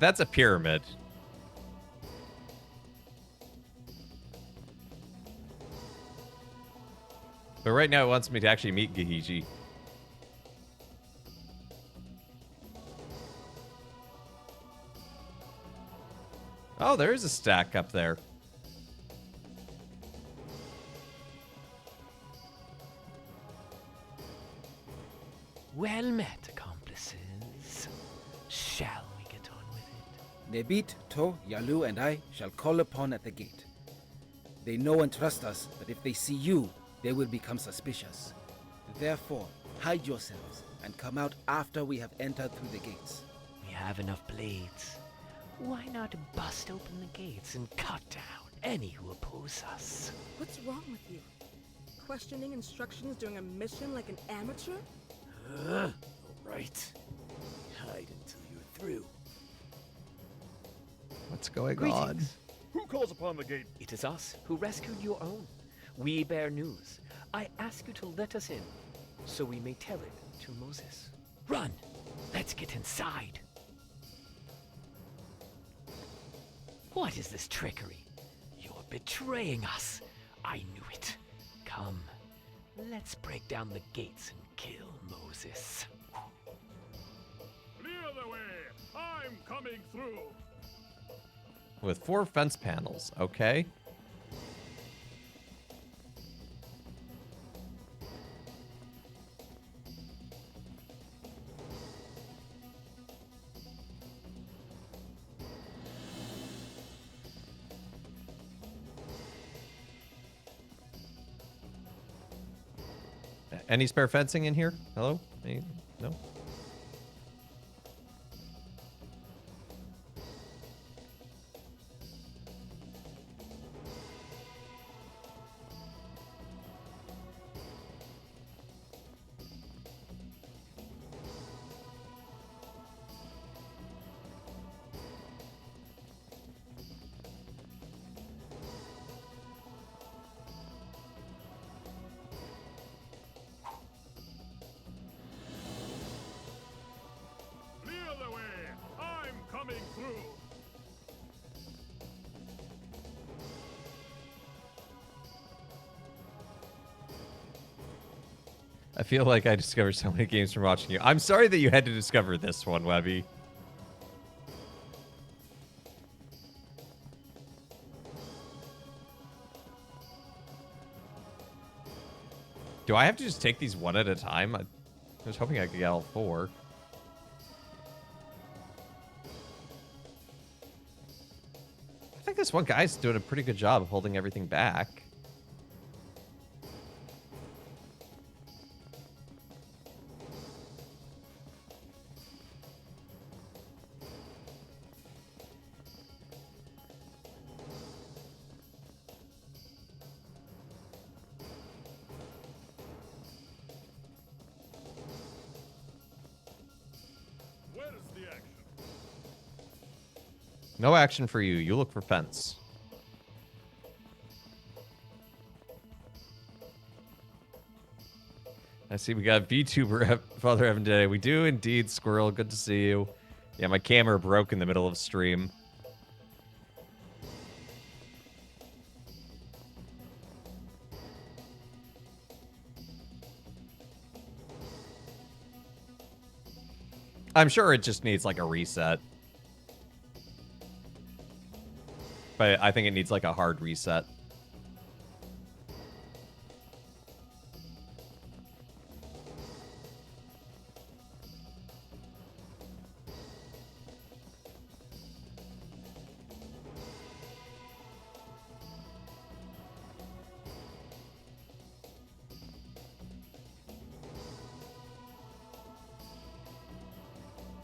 That's a pyramid. But right now it wants me to actually meet Gahiji. Oh, there is a stack up there. Well met, accomplices. Shall we get on with it? Nebit, To, Yalu, and I shall call upon at the gate. They know and trust us, but if they see you, they will become suspicious. Therefore, hide yourselves and come out after we have entered through the gates. We have enough blades. Why not bust open the gates and cut down any who oppose us? What's wrong with you? Questioning instructions during a mission like an amateur? All right. Hide until you're through. What's going Greetings. Who calls upon the gate? It is us who rescued your own. We bear news. I ask you to let us in, so we may tell it to Moses. Run! Let's get inside. What is this trickery? You're betraying us. I knew it. Come, let's break down the gates and kill Moses. Clear the way! I'm coming through! With 4 fence panels, okay. Any spare fencing in here? Hello? No? Clear the way! I'm coming through! I feel like I discovered so many games from watching you. I'm sorry that you had to discover this one, Webby. Do I have to just take these one at a time? I was hoping I could get all 4. I think this one guy's doing a pretty good job of holding everything back. Where's the action? No action for you. You look for fence. I see we got VTuber Father Evan today. We do indeed, Squirrel. Good to see you. Yeah, my camera broke in the middle of stream. I'm sure it just needs like a reset. But I think it needs like a hard reset.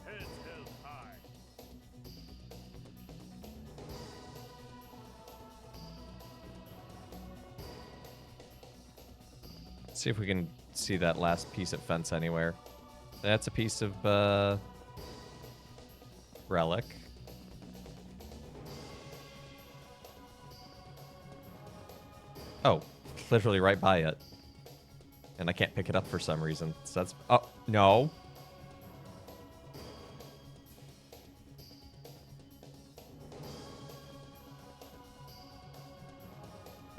Heads held high. Let's see if we can see that last piece of fence anywhere. That's a piece of relic. Oh, literally right by it. And I can't pick it up for some reason. So that's... Oh, no.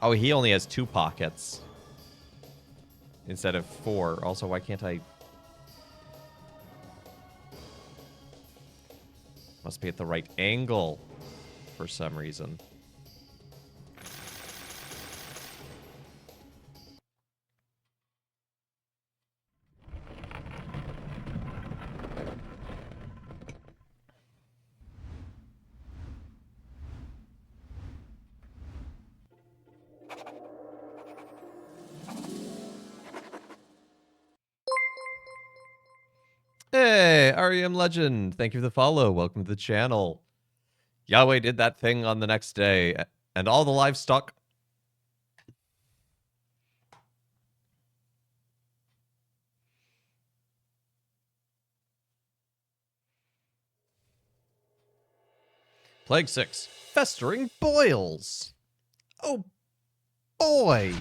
Oh, he only has 2 pockets. Instead of 4. Also, why can't I... Must be at the right angle for some reason. Hey, REM Legend. Thank you for the follow. Welcome to the channel. Yahweh did that thing on the next day, and all the livestock. Plague 6. Festering boils. Oh, boy.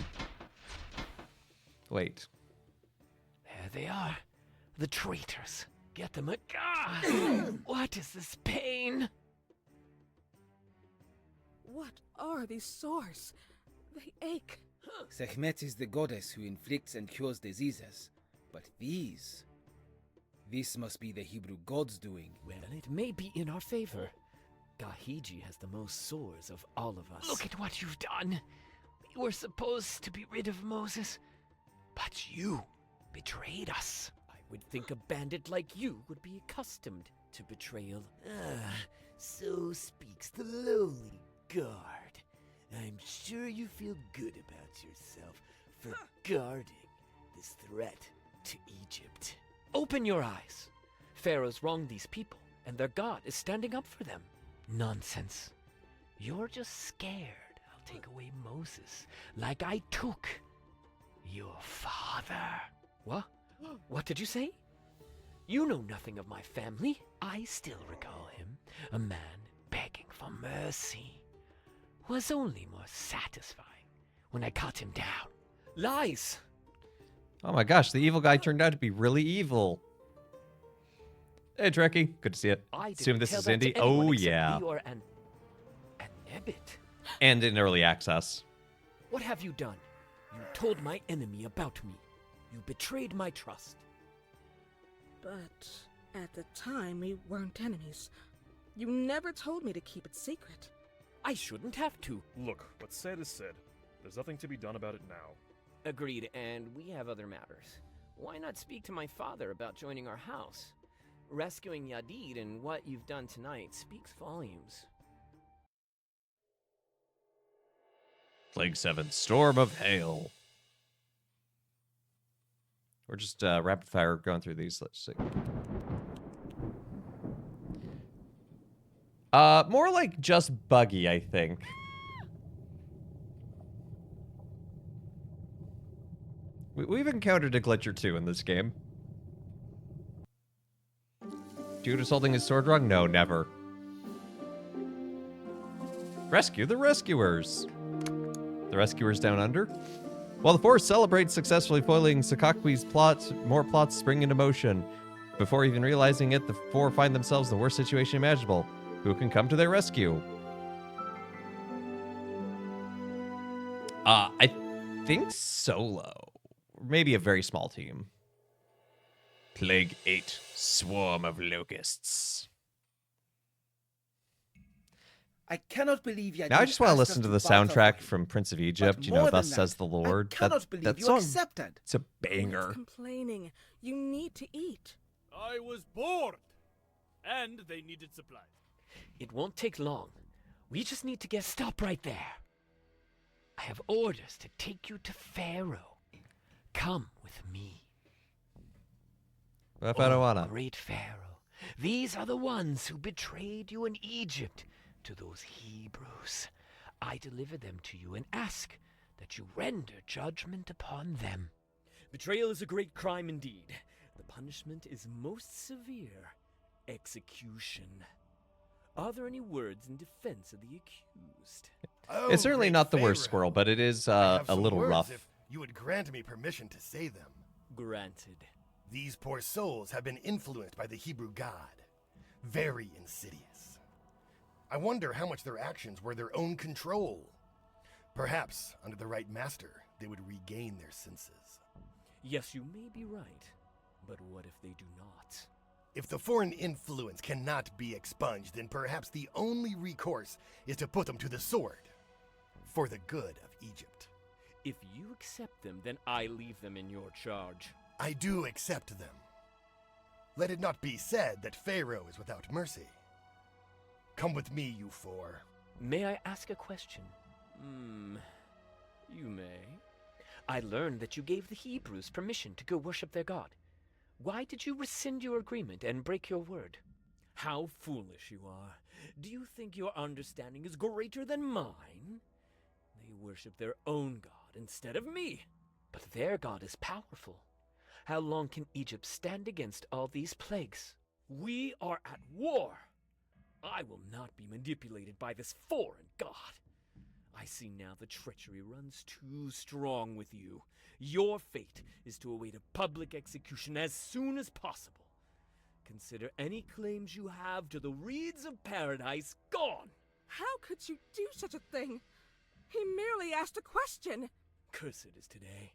Wait. There they are. The traitors. Get them a... What is this pain? What are these sores? They ache. Sekhmet is the goddess who inflicts and cures diseases. But these... This must be the Hebrew gods' doing. Well, it may be in our favor. Gahiji has the most sores of all of us. Look at what you've done. We were supposed to be rid of Moses, but you betrayed us. I would think a bandit like you would be accustomed to betrayal. So speaks the lowly guard. I'm sure you feel good about yourself for guarding this threat to Egypt. Open your eyes. Pharaoh's wronged these people, and their God is standing up for them. Nonsense. You're just scared I'll take away Moses, like I took your father. What? What did you say? You know nothing of my family. I still recall him, a man begging for mercy. Was only more satisfying when I cut him down. Lies! Oh my gosh, the evil guy turned out to be really evil. Hey, Trekkie. Good to see you. Assume this is indie. Oh, yeah. An Ebbet. And in early access. What have you done? You told my enemy about me. You betrayed my trust. But at the time, we weren't enemies. You never told me to keep it secret. I shouldn't have to. Look, what's said is said. There's nothing to be done about it now. Agreed, and we have other matters. Why not speak to my father about joining our house? Rescuing Yadid and what you've done tonight speaks volumes. Plague 7, Storm of Hail. We're just rapid fire going through these. Let's see. More like just buggy, I think. We've encountered a glitch or two in this game. Judas holding his sword wrong? No, never. Rescue the rescuers. The rescuers down under? While the force celebrates successfully foiling Sakakwi's plot, more plots spring into motion. Before even realizing it, the four find themselves in the worst situation imaginable. Who can come to their rescue? I think solo. Maybe a very small team. Plague 8, Swarm of Locusts. I cannot believe you. Now I just want to listen to the soundtrack from Prince of Egypt. You know, thus says the Lord. I cannot believe that you song, accepted. it's a banger. Quit complaining. You need to eat. I was bored, and they needed supplies. It won't take long. We just need to get... Stop right there. I have orders to take you to Pharaoh. Come with me. What if I don't wanna? Great Pharaoh, these are the ones who betrayed you in Egypt to those Hebrews. I deliver them to you and ask that you render judgment upon them. Betrayal is a great crime indeed. The punishment is most severe. Execution. Are there any words in defense of the accused? Oh, It's certainly great not the worst Pharaoh. squirrel, but it is I have a some little words rough. If you would grant me permission to say them. Granted. These poor souls have been influenced by the Hebrew god. Very insidious. I wonder how much their actions were their own control. Perhaps, under the right master, they would regain their senses. Yes, you may be right. But what if they do not? If the foreign influence cannot be expunged, then perhaps the only recourse is to put them to the sword. For the good of Egypt. If you accept them, then I leave them in your charge. I do accept them. Let it not be said that Pharaoh is without mercy. Come with me, you four. May I ask a question? You may. I learned that you gave the Hebrews permission to go worship their god. Why did you rescind your agreement and break your word? How foolish you are. Do you think your understanding is greater than mine? They worship their own god instead of me. But their god is powerful. How long can Egypt stand against all these plagues? We are at war. I will not be manipulated by this foreign god. I see now the treachery runs too strong with you. Your fate is to await a public execution as soon as possible. Consider any claims you have to the reeds of paradise gone. How could you do such a thing? He merely asked a question. Cursed is today.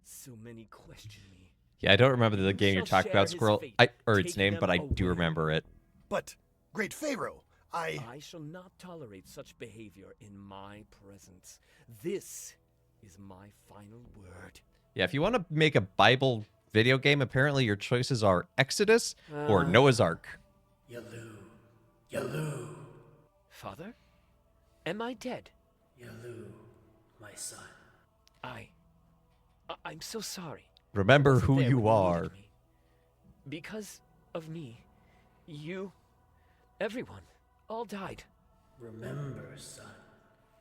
So many question me. Yeah, I don't remember the game you're talking about, share his Squirrel, fate, or its taking name, but I them do away. remember it. But, great Pharaoh, I shall not tolerate such behavior in my presence. This is my final word. Yeah, if you want to make a Bible video game, apparently your choices are Exodus or Noah's Ark. Yalu, Father? Am I dead? Yalu, my son. I'm so sorry. Remember Wasn't who there you when are. needed me. Because of me, you, everyone, all died. Remember, son.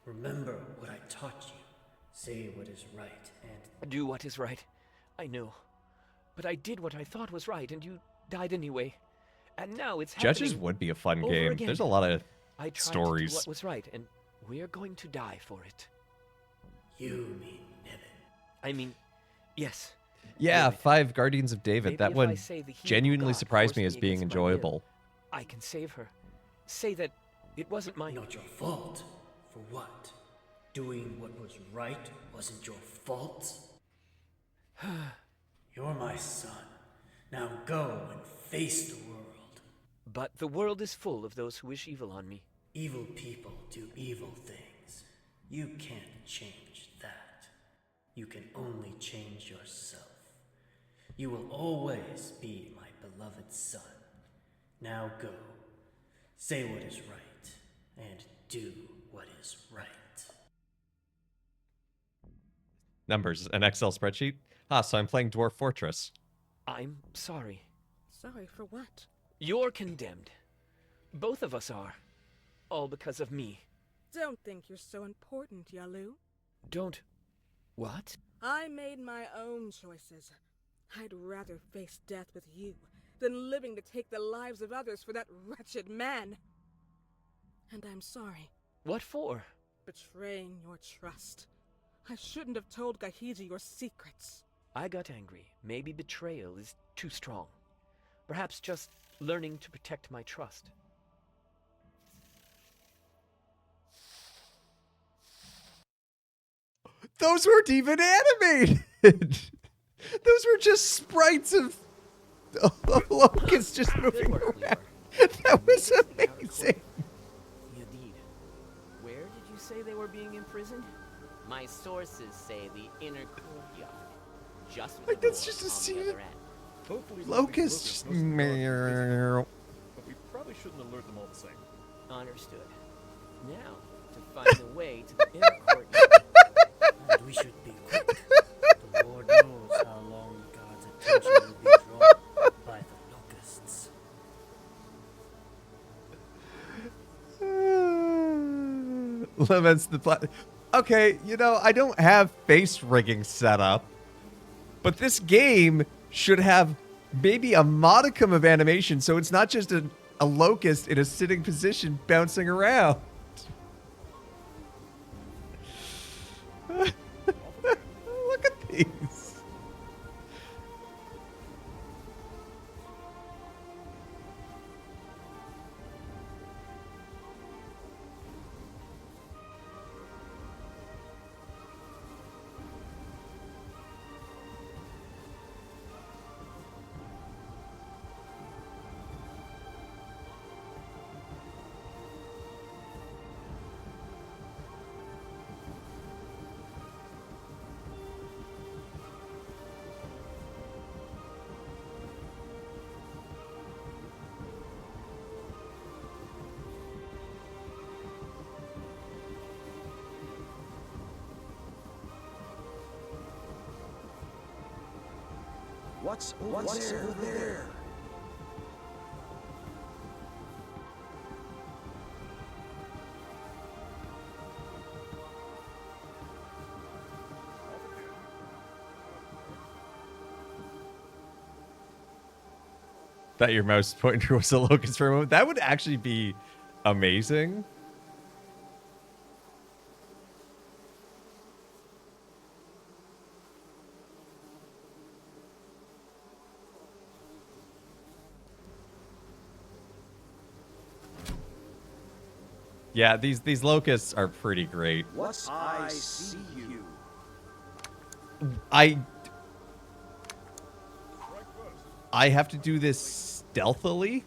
Remember what I taught you. Say what is right and... Do what is right. I know. But I did what I thought was right, and you died anyway. And now it's happening. Judges would be a fun over game. again. There's a lot of I tried stories. to do what was right, and we're going to die for it. You mean Niven. I mean, yes. Yeah, David. 5 Guardians of David. Maybe that if one I say the Hebrew genuinely God surprised forced me as being against my will, enjoyable. I can save her. Say that it wasn't my... Not your fault. For what? Doing what was right wasn't your fault? You're my son. Now go and face the world. But the world is full of those who wish evil on me. Evil people do evil things. You can't change that. You can only change yourself. You will always be my beloved son. Now go. Say what is right, and do what is right. Numbers, an Excel spreadsheet? So I'm playing Dwarf Fortress. I'm sorry. Sorry for what? You're condemned. Both of us are. All because of me. Don't think you're so important, Yalu. Don't... What? I made my own choices. I'd rather face death with you than living to take the lives of others for that wretched man. And I'm sorry. What for? Betraying your trust. I shouldn't have told Gahiji your secrets. I got angry. Maybe betrayal is too strong. Perhaps just learning to protect my trust. Those weren't even animated! Those were just sprites of locusts just moving around. That was amazing. Indeed. Where did you say they were being imprisoned? My sources say the inner courtyard. Just with Like, the that's door just a on scene the of other end. Hopefully locusts. But we probably shouldn't alert them all the same. Understood. Now, to find the way to the inner courtyard. And we should be quick. The Lord knows how long God's attention will be drawn by the locusts. Laments the Okay, you know, I don't have face rigging set up, but this game should have maybe a modicum of animation, so it's not just a locust in a sitting position bouncing around. Look at these. What's over there? That your mouse pointer was a locust for a moment. That would actually be amazing. Yeah, these locusts are pretty great. I see you. I have to do this stealthily?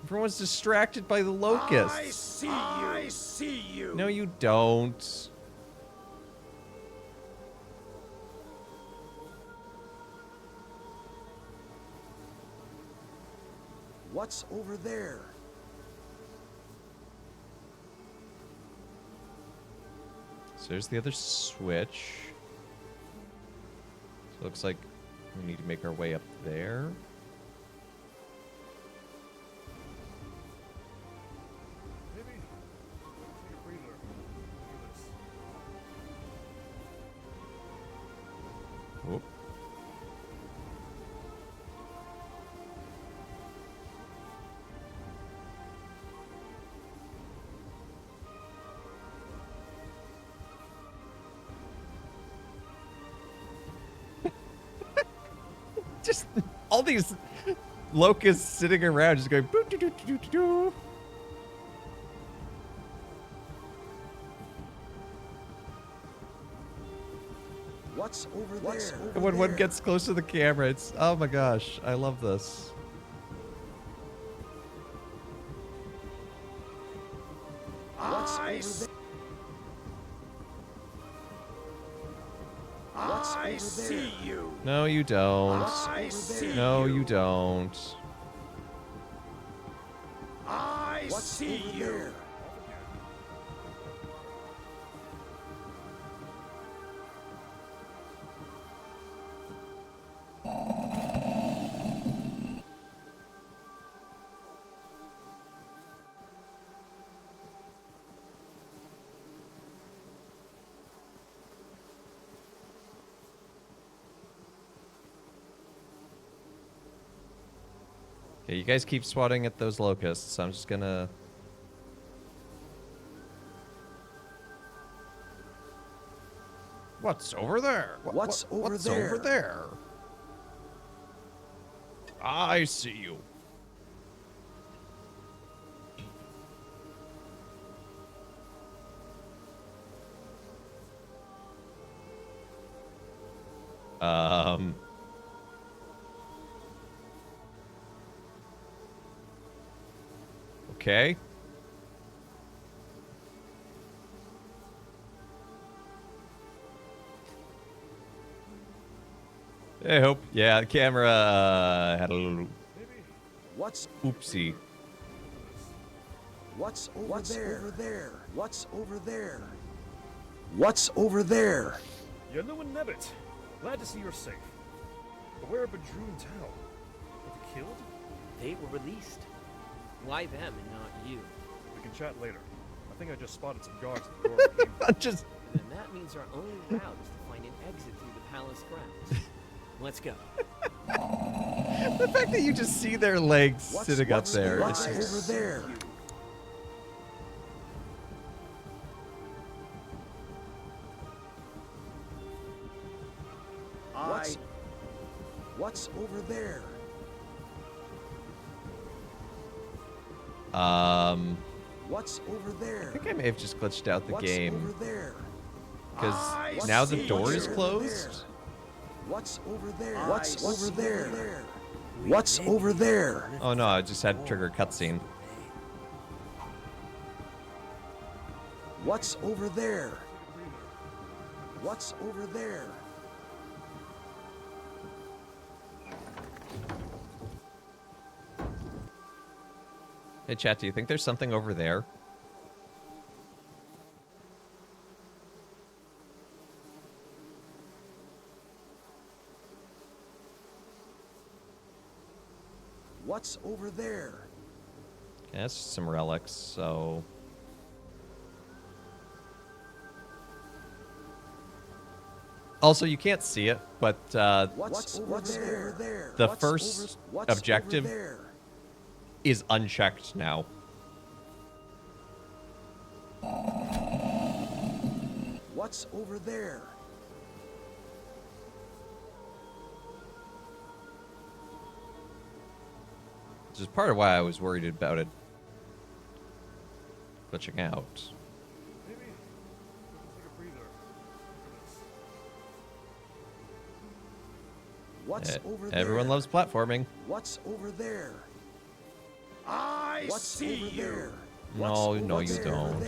Everyone's distracted by the locusts. I see you. No, you don't. What's over there? So there's the other switch. Looks like we need to make our way up there. Maybe take a breather after this. Whoop. Just all these locusts sitting around just going boo, doo, doo, doo, doo, doo. What's over there? And when one gets close to the camera, it's, oh my gosh, I love this. I see you. No, you don't. I see No, you. you don't. I see you. Okay, you guys keep swatting at those locusts. I'm just gonna... What's over there? What's over what's there? over there? I see you. Okay. I hope. Yeah, the camera had a little What's oopsie. What's over there? What's over there? What's over there? Yellow and Nebbit, glad to see you're safe. But where are Badru and Tao? Were they killed? They were released. Why them and not you? We can chat later. I think I just spotted some guards at the door. that came from- Just... Then that means our only route is to find an exit through the palace grounds. Let's go. The fact that you just see their legs sitting up there. What's It's just... over there? What's over there? What's over there? I think I may have just glitched out the What's game. over there? Because now the door is closed? What's over there? What's over there? What's over there? Oh no, I just had to trigger a cutscene. What's over there? What's over there? Hey chat, do you think there's something over there? What's over there? Yeah, that's just some relics, so... Also, you can't see it, but What's over there? the What's first over- what's objective over there? is unchecked now. What's over there? Which is part of why I was worried about it glitching out. Maybe we can take a breather after this. What's over there? Everyone loves platforming. What's over there? I see you. No, no, you don't.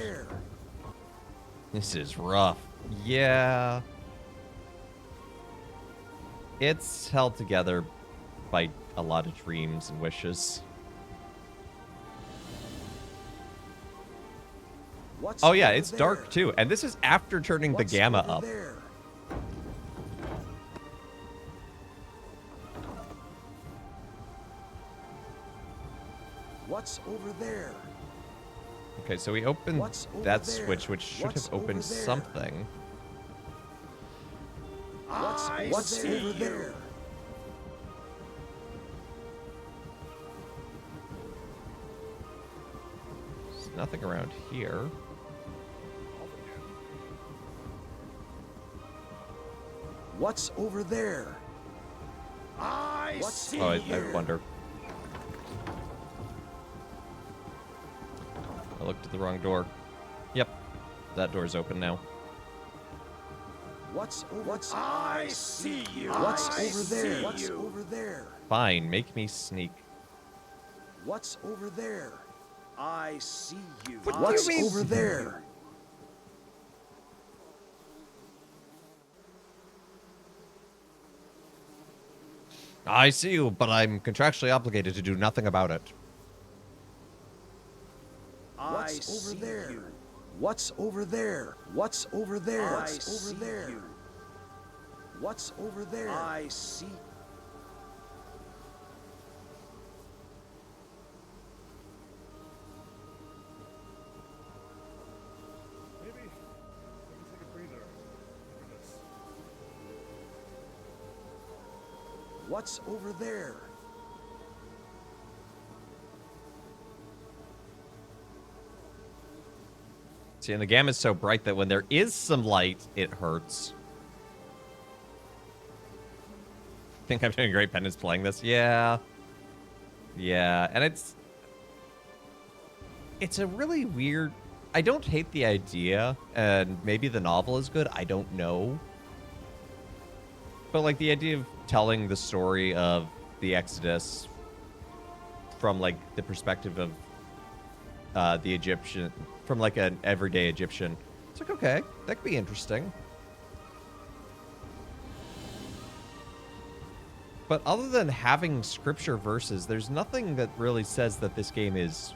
This is rough. Yeah. It's held together by a lot of dreams and wishes. What's Oh yeah, over it's there? dark too. And this is after turning What's the gamma over up. there? What's over there? Okay, so we opened What's over that there? switch, which should What's have opened over there? something. What's over there? There's nothing around here. What's over there? What's Oh, I wonder. I looked at the wrong door. Yep, that door's open now. What's I see you. What's over there? What's over there? Fine, make me sneak. What's over there? I see you. What do What's you mean? over there? I see you, but I'm contractually obligated to do nothing about it. What's over there? What's over there? What's over there? What's over there? What's over there? I see. Maybe take a breather after this. What's over there? See, and the gamma's so bright that when there is some light, it hurts. Think I'm doing great penance playing this? Yeah. Yeah, and it's a really weird... I don't hate the idea, and maybe the novel is good. I don't know. But, like, the idea of telling the story of the Exodus from, like, the perspective of the Egyptian... From, like, an everyday Egyptian. It's like, okay, that could be interesting. But other than having scripture verses, there's nothing that really says that this game is,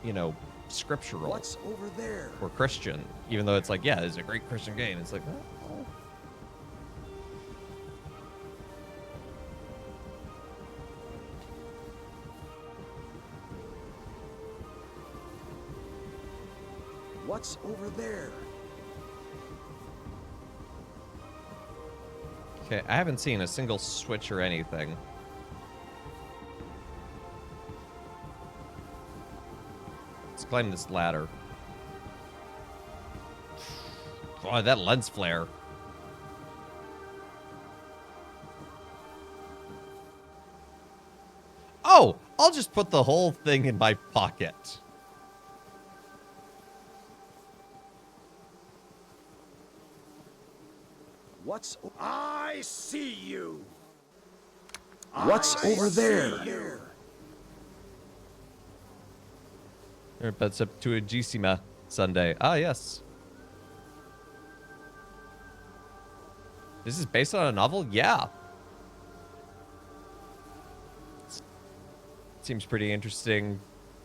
you know, scriptural. What's over there? Or Christian. Even though it's like, yeah, it's a great Christian game. It's like, oh. What's over there? Okay, I haven't seen a single switch or anything. Let's climb this ladder. Oh, that lens flare. Oh, I'll just put the whole thing in my pocket. What's I see you. What's over there? That's up to a Gisima Sunday. Ah, yes. This is based on a novel? Yeah. Seems pretty interesting.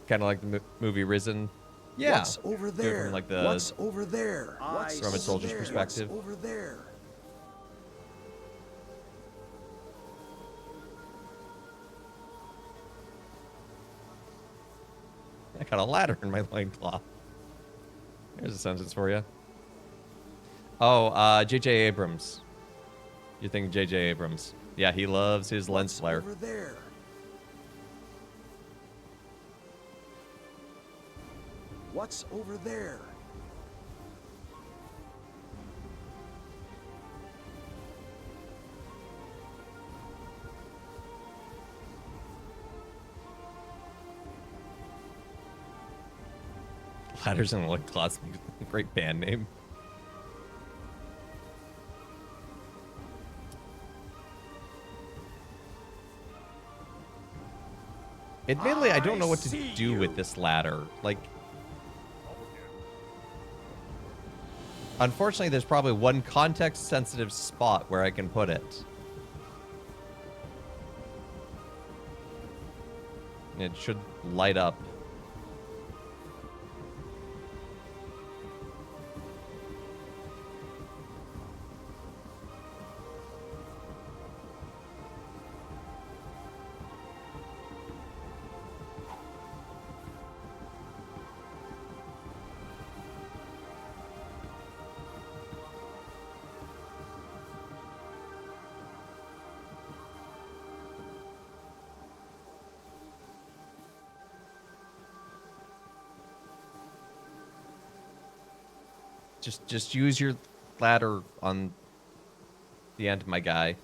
Kind of like the movie Risen. Yeah. What's over there? From like the What's over there? What's Roman soldier's there? perspective. What's over there? I got a ladder in my loincloth. Here's a sentence for you. Oh, J.J. Abrams. You're thinking J.J. Abrams. Yeah, he loves his lens flare. Over there. What's over there? Ladders and Loincloths. Great band name. Admittedly, I don't know what to do with this ladder. Like, unfortunately, there's probably one context-sensitive spot where I can put it. It should light up. Just use your ladder on the end, my guy.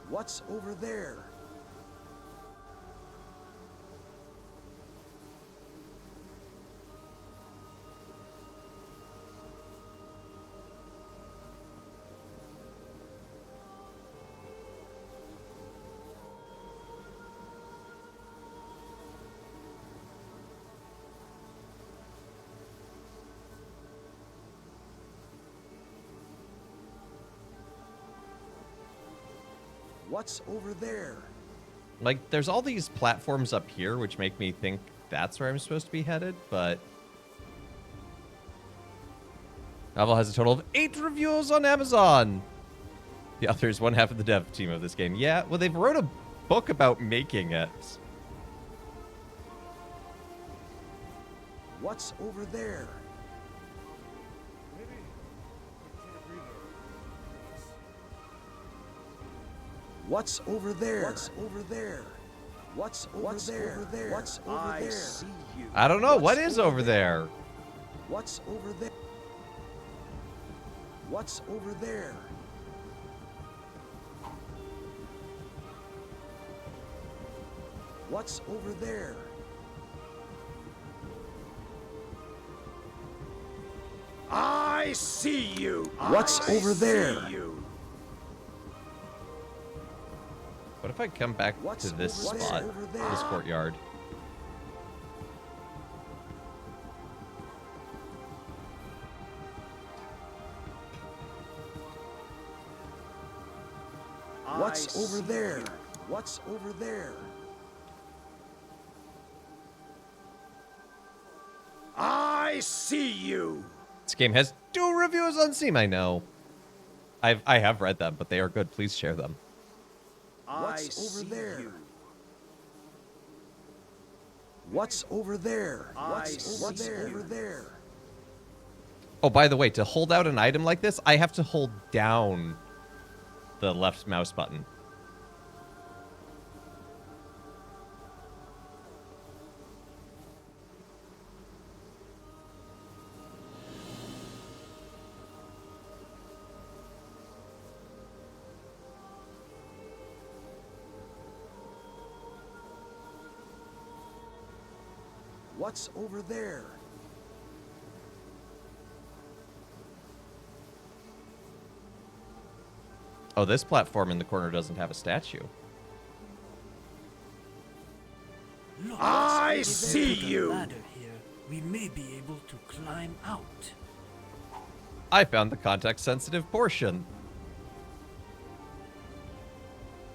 What's over there? What's over there? Like, there's all these platforms up here, which make me think that's where I'm supposed to be headed, but... Novel has a total of 8 reviews on Amazon! The author is one half of the dev team of this game. Yeah, well, they've wrote a book about making it. What's over there? What's over there? What's over there? What's over there? What's over there? See you. I don't know. What is over there? What's over there? What's over there? What's over there? I see you. What's over there? What if I come back to this spot, this courtyard? What's over there? What's over there? I see you. This game has 2 reviews on Steam, I know. I have read them, but they are good. Please share them. What's over there? What's over there? What's over there? Oh, by the way, to hold out an item like this, I have to hold down the left mouse button. What's over there? Oh, this platform in the corner doesn't have a statue. Look, I if see they put a you. ladder here, we may be able to climb out. I found the context-sensitive portion.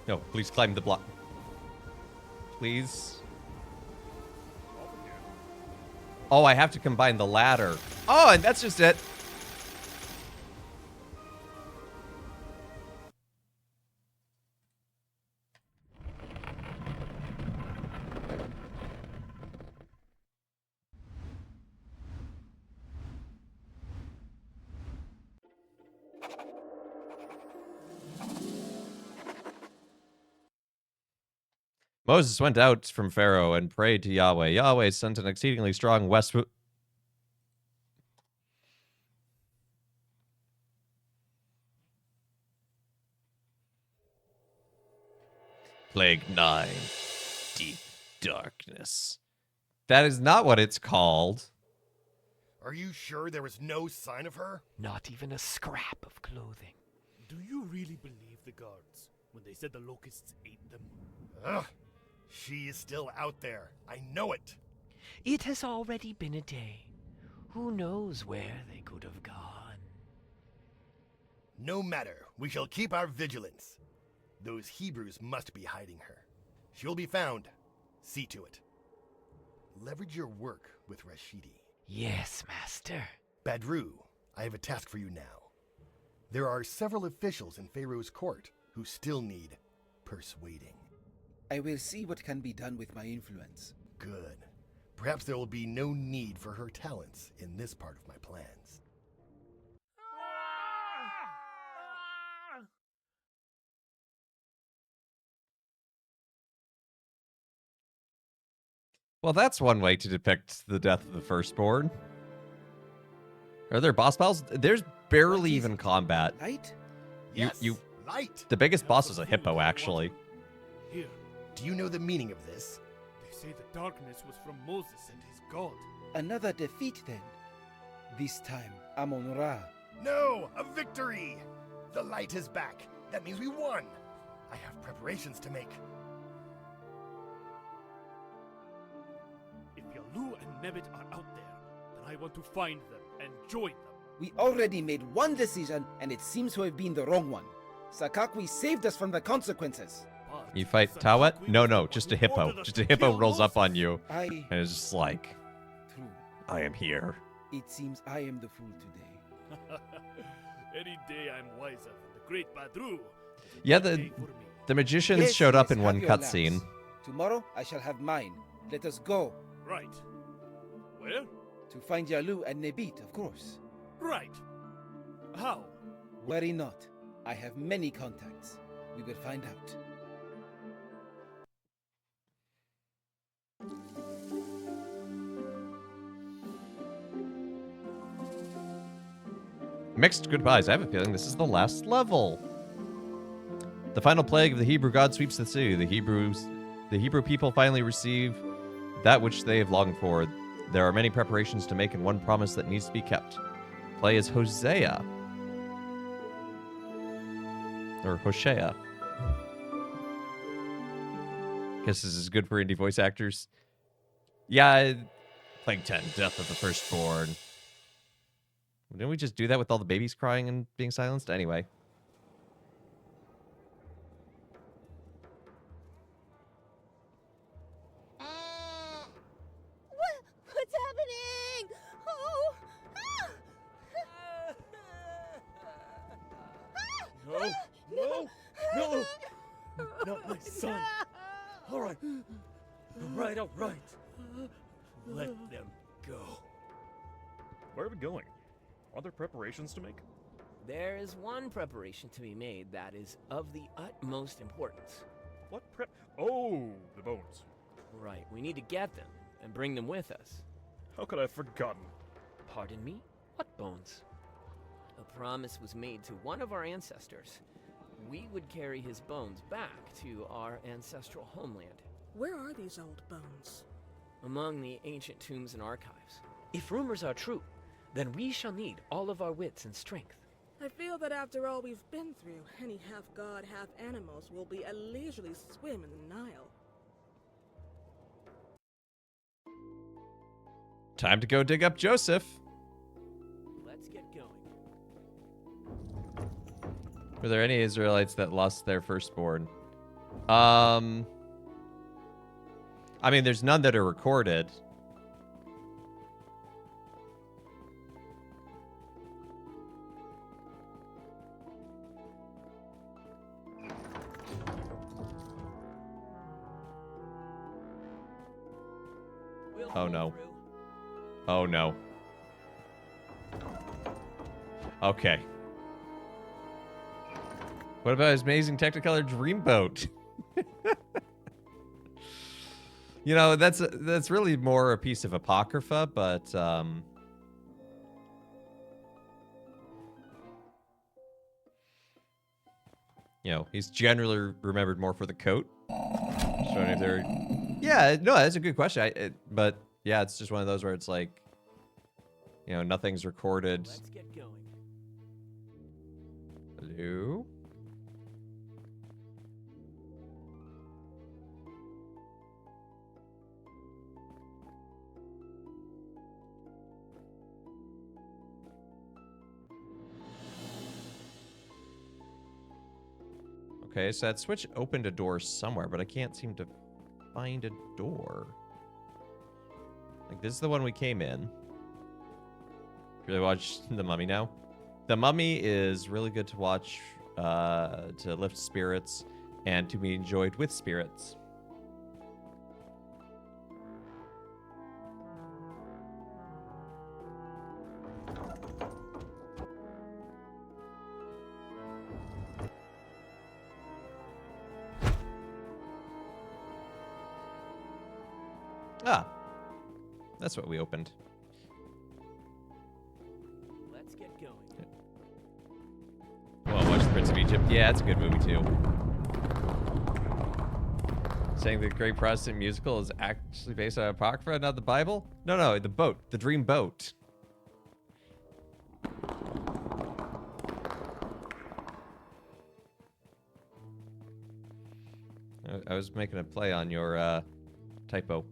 No, please climb the block. Please. Oh, I have to combine the ladder. Oh, and that's just it. Moses went out from Pharaoh and prayed to Yahweh. Yahweh sent an exceedingly strong west... Plague 9. Deep darkness. That is not what it's called. Are you sure there was no sign of her? Not even a scrap of clothing. Do you really believe the guards when they said the locusts ate them? Ugh. She is still out there. I know it. It has already been a day. Who knows where they could have gone? No matter. We shall keep our vigilance. Those Hebrews must be hiding her. She'll be found. See to it. Leverage your work with Rashidi. Yes, Master. Badru, I have a task for you now. There are several officials in Pharaoh's court who still need persuading. I will see what can be done with my influence. Good. Perhaps there will be no need for her talents in this part of my plans. Well, that's one way to depict the death of the firstborn. Are there boss battles? There's barely even combat. Light? Yes, light. The biggest boss is a hippo, actually. Here, Do you know the meaning of this? they say the darkness was from Moses and his god. Another defeat then. This time, Amon-Ra. No, a victory! The light is back. That means we won. I have preparations to make. If Yalu and Nebet are out there, then I want to find them and join them. We already made one decision, and it seems to have been the wrong one. Sakakwi saved us from the consequences. You fight Tawet? No, just a hippo. Just a hippo rolls up on you. And it's just like, True. I am here. It seems I am the fool today. Any day I'm wiser than the great Badru. Yeah, the magicians Yes, showed up yes, in one have your cutscene. lamps. Tomorrow I shall have mine. Let us go. Right. Where? To find Yalu and Nebit, of course. Right. How? Worry not. I have many contacts. We will find out. Mixed goodbyes. I have a feeling this is the last level. The final plague of the Hebrew god sweeps the city. The Hebrew people finally receive that which they have longed for. There are many preparations to make and one promise that needs to be kept. Play as Hosea. Or Hoshea. Guess this is good for indie voice actors. Yeah, Plague 10, Death of the Firstborn. Didn't we just do that with all the babies crying and being silenced? Anyway. What's happening? Oh! No! Not my son! Alright. Alright. Let them go. Where are we going? Are there preparations to make? There is one preparation to be made that is of the utmost importance. What prep? Oh, the bones. Right, we need to get them and bring them with us. How could I have forgotten? Pardon me? What bones? A promise was made to one of our ancestors. We would carry his bones back to our ancestral homeland. Where are these old bones? Among the ancient tombs and archives. If rumors are true, then we shall need all of our wits and strength. I feel that after all we've been through, any half-god, half-animals will be a leisurely swim in the Nile. Time to go dig up Joseph. Let's get going. Were there any Israelites that lost their firstborn? I mean, there's none that are recorded. Oh no. Oh no. Okay. What about his amazing Technicolor Dreamboat? You know, that's really more a piece of apocrypha, but you know, he's generally remembered more for the coat. Just wondering if there. Yeah, no, that's a good question. But yeah, it's just one of those where it's like, you know, nothing's recorded. Let's get going. Hello? Okay, so that switch opened a door somewhere, but I can't seem to find a door. Like, this is the one we came in. Really watch The Mummy now? The Mummy is really good to watch to lift spirits and to be enjoyed with spirits. Ah, That's what we opened. Let's get going. Well, watch The Prince of Egypt. Yeah, it's a good movie, too. Saying the Great Protestant Musical is actually based on Apocrypha, not the Bible? No, the boat. The Dream Boat. I was making a play on your typo.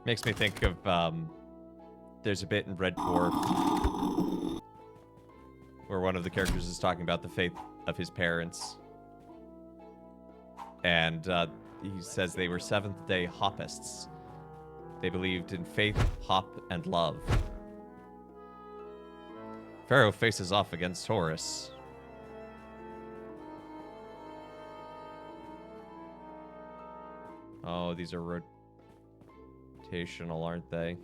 Makes me think of, there's a bit in Red Dwarf where one of the characters is talking about the faith of his parents. And he says they were Seventh-day Hoppists. They believed in faith, hop, and love. Pharaoh faces off against Horus. Oh, these are rotational, aren't they?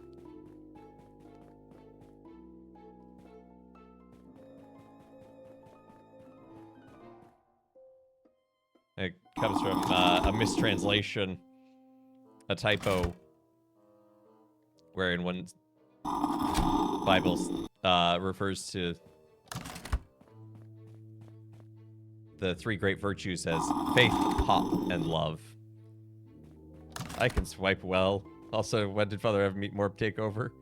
It comes from a mistranslation, a typo, wherein one Bible refers to the three great virtues as faith, hop, and love. I can swipe well. Also, when did Father ever meet Morb take over?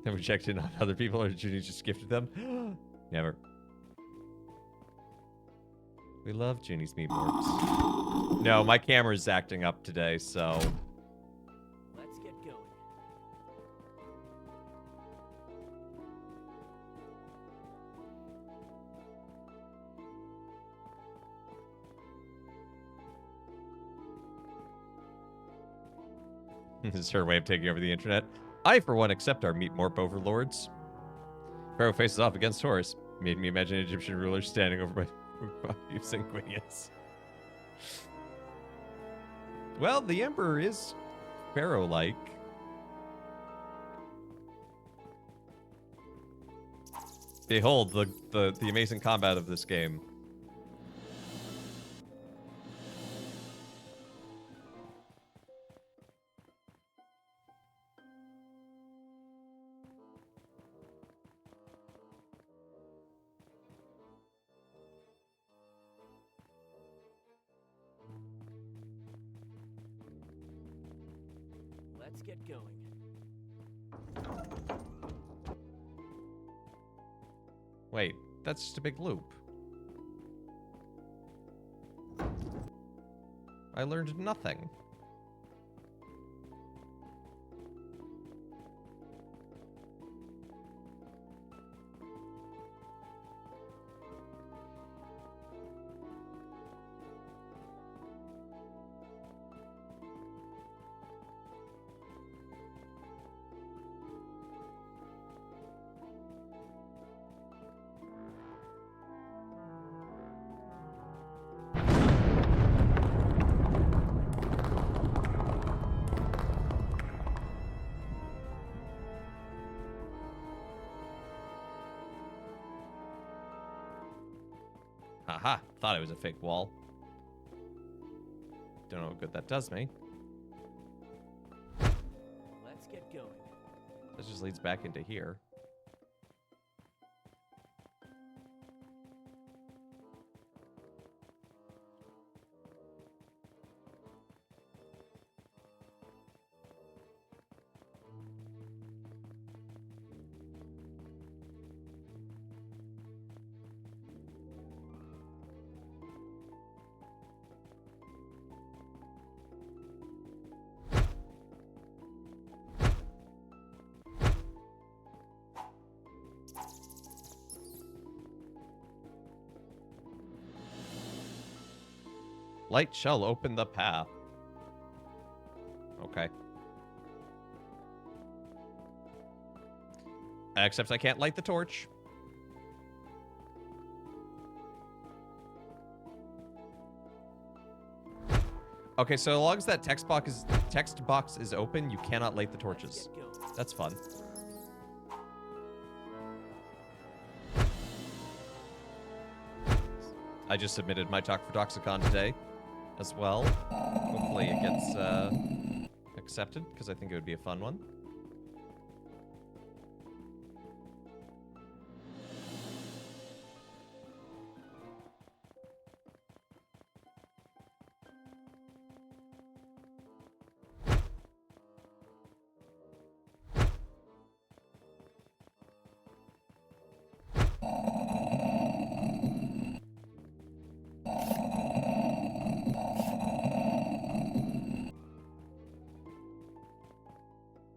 Have we checked in on other people, or did you just gifted them? Never. We love Junie's Meat Morps. No, my camera's acting up today, so... Let's get going. This is her way of taking over the internet. I, for one, accept our Meat Morp overlords. Pharaoh faces off against Horus. Made me imagine an Egyptian ruler standing over my Sanguinius. Well, the Emperor is Pharaoh-like. Behold the amazing combat of this game. Let's get going. Wait, that's just a big loop. I learned nothing. Haha, thought it was a fake wall. Don't know what good that does me. Let's get going. This just leads back into here. Light shall open the path. Okay. Except I can't light the torch. Okay, so as long as that text box is open, you cannot light the torches. That's fun. I just submitted my talk for Toxicon today as well. Hopefully it gets accepted, because I think it would be a fun one.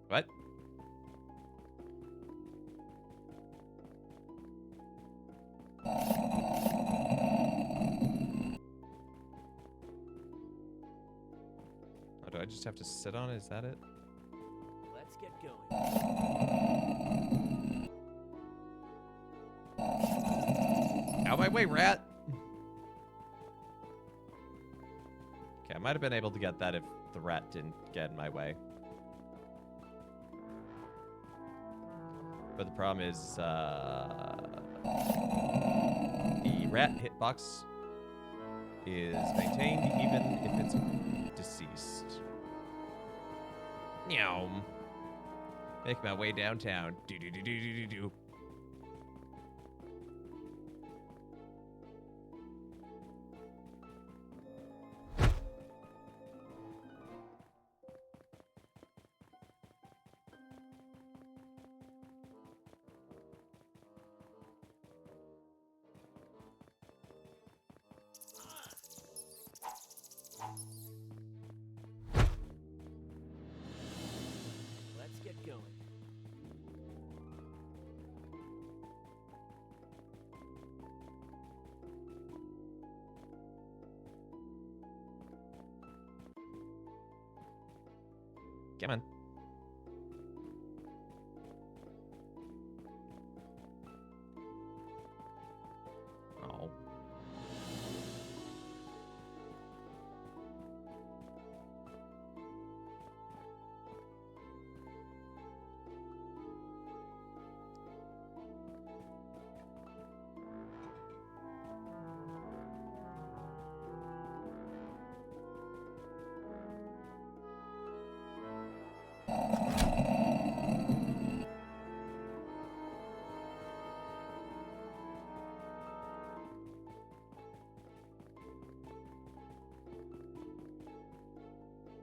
What? Oh, do I just have to sit on it? Is that it? Let's get going. Out my way, rat! Okay, I might have been able to get that if the rat didn't get in my way. But the problem is, the rat hitbox is maintained even if it's deceased. Meow. Make my way downtown. Do. Let's get going. Come on. Oh.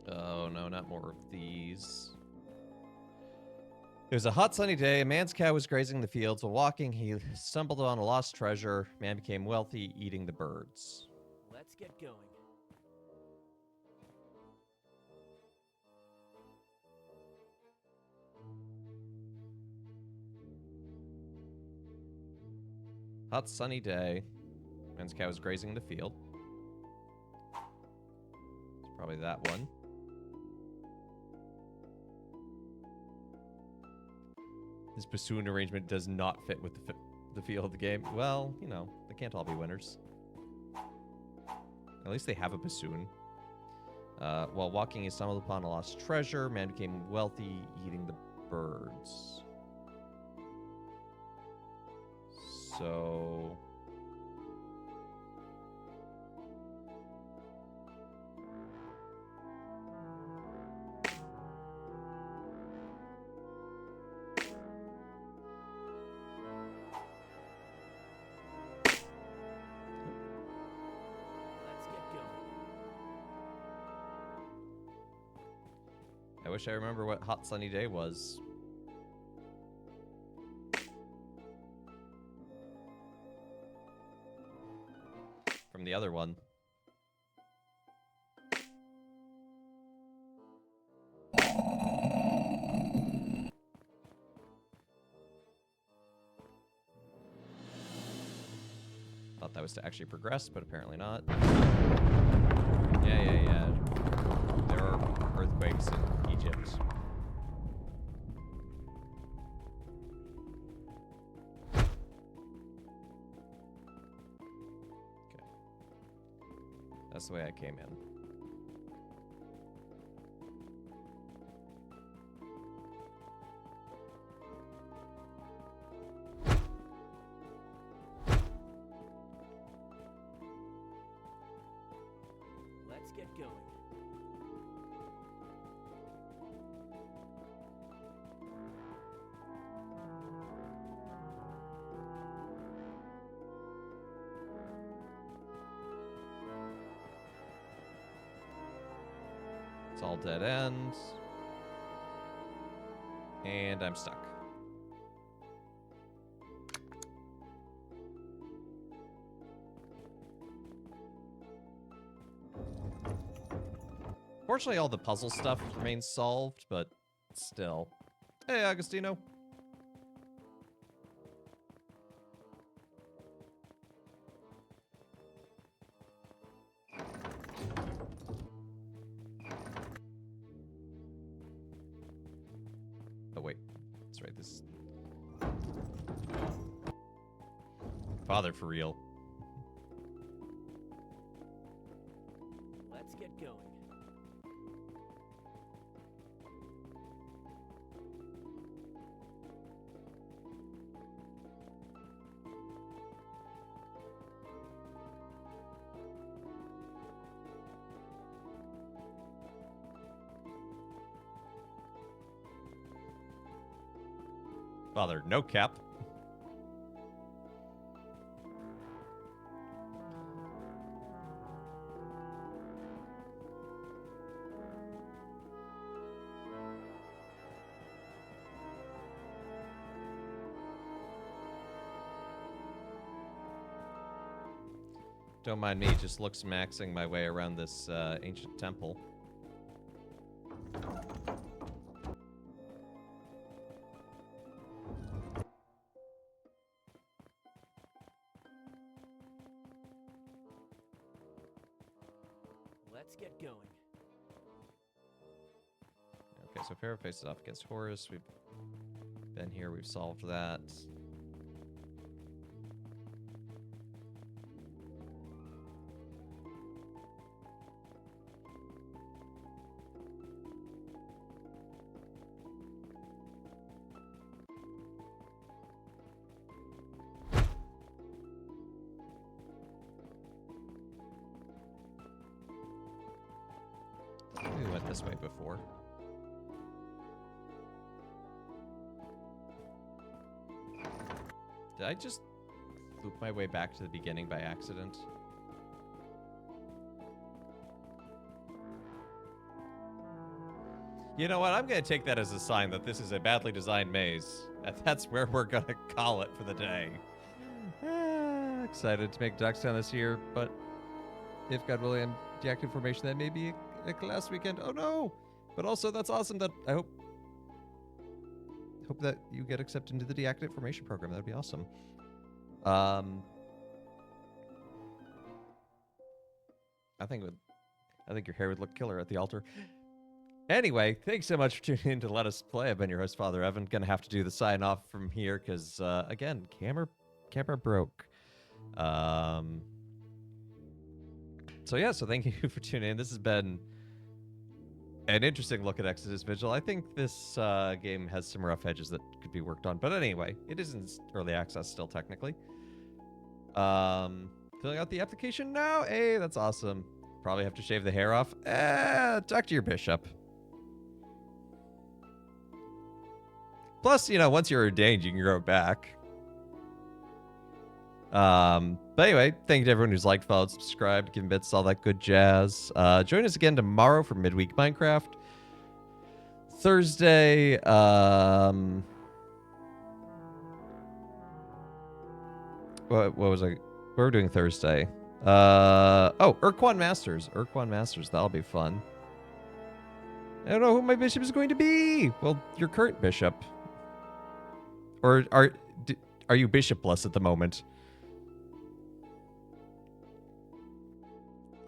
Oh no, not more of these. It was a hot sunny day. A man's cow was grazing the fields. While walking, he stumbled on a lost treasure. Man became wealthy, eating the birds. Let's get going. Hot sunny day. Man's cow was grazing the field. It's probably that one. This bassoon arrangement does not fit with the feel of the game. Well, you know, they can't all be winners. At least they have a bassoon. While walking, he stumbled upon a lost treasure. Man became wealthy, eating the birds. So... Let's get going. I wish I remember what hot sunny day was. From the other one. Thought that was to actually progress, but apparently not. Yeah. There are earthquakes in Egypt. Okay. That's the way I came in. get going. It's all dead ends. And I'm stuck. Fortunately, all the puzzle stuff remains solved, but still. Hey, Agostino. Oh, wait. That's right. This. Father, for real. Let's get going. Father, no cap. Don't mind me, just looks maxing my way around this ancient temple. Let's get going. Okay, so Pharaoh faces off against Horus. We've been here, we've solved that. We went this way before. Did I just loop my way back to the beginning by accident? You know what? I'm going to take that as a sign that this is a badly designed maze. And that's where we're going to call it for the day. Excited to make Duckstown this year, but if God willing, deactivate formation, that may be like last weekend. Oh no! But also, that's awesome. That I hope that you get accepted into the deactivate formation program. That'd be awesome. I think your hair would look killer at the altar. Anyway, thanks so much for tuning in to Let Us Play. I've been your host, Father Evan. Gonna have to do the sign off from here because again, camera broke. So yeah, so thank you for tuning in. This has been an interesting look at Exodus Vigil. I think this game has some rough edges that could be worked on. But anyway, it is in early access still, technically. Filling out the application now? Hey, that's awesome. Probably have to shave the hair off. Talk to your bishop. Plus, you know, once you're ordained, you can grow it back. But anyway, thank you to everyone who's liked, followed, subscribed, given bits, all that good jazz. Join us again tomorrow for Midweek Minecraft. Thursday, what was I? What were we doing Thursday? Urquan Masters. Urquan Masters. That'll be fun. I don't know who my bishop is going to be. Well, your current bishop. Or are you bishopless at the moment?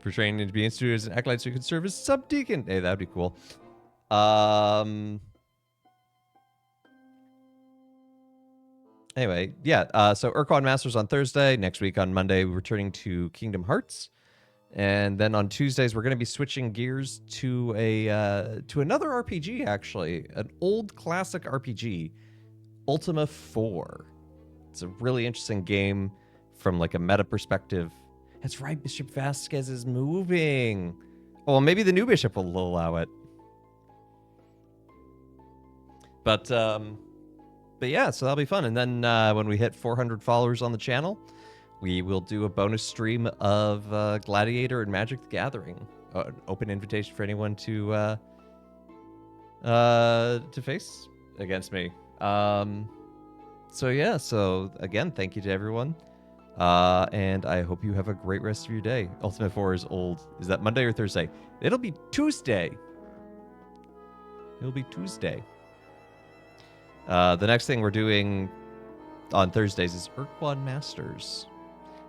For training to be instituted as an acolyte so you can serve as subdeacon. Hey, that'd be cool. Anyway, yeah. So Urquan Masters on Thursday. Next week on Monday, we're returning to Kingdom Hearts. And then on Tuesdays, we're going to be switching gears to another RPG, actually. An old classic RPG, Ultima 4. It's a really interesting game from like a meta perspective. That's right, Bishop Vasquez is moving. Well, maybe the new bishop will allow it. But yeah, so that'll be fun. And then when we hit 400 followers on the channel, we will do a bonus stream of Gladiator and Magic the Gathering. An open invitation for anyone to face against me. So yeah, so again, thank you to everyone. And I hope you have a great rest of your day. Ultimate 4 is old. Is that Monday or Thursday? It'll be Tuesday. It'll be Tuesday. The next thing we're doing on Thursdays is Urquan Masters.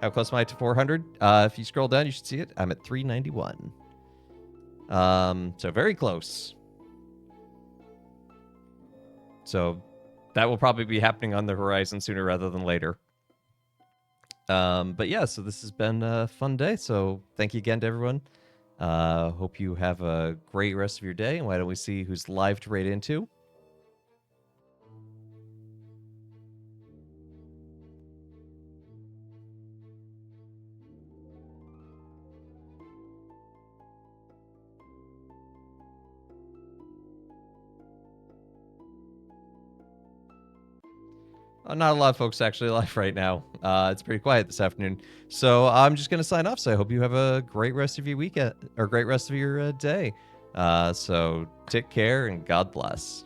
How close am I to 400? If you scroll down, you should see it. I'm at 391. So very close. So that will probably be happening on the horizon sooner rather than later. But yeah, so this has been a fun day. So thank you again to everyone. Hope you have a great rest of your day. And why don't we see who's live to raid into? Not a lot of folks actually live right now. It's pretty quiet this afternoon. So I'm just going to sign off. So I hope you have a great rest of your weekend or great rest of your day. So take care and God bless.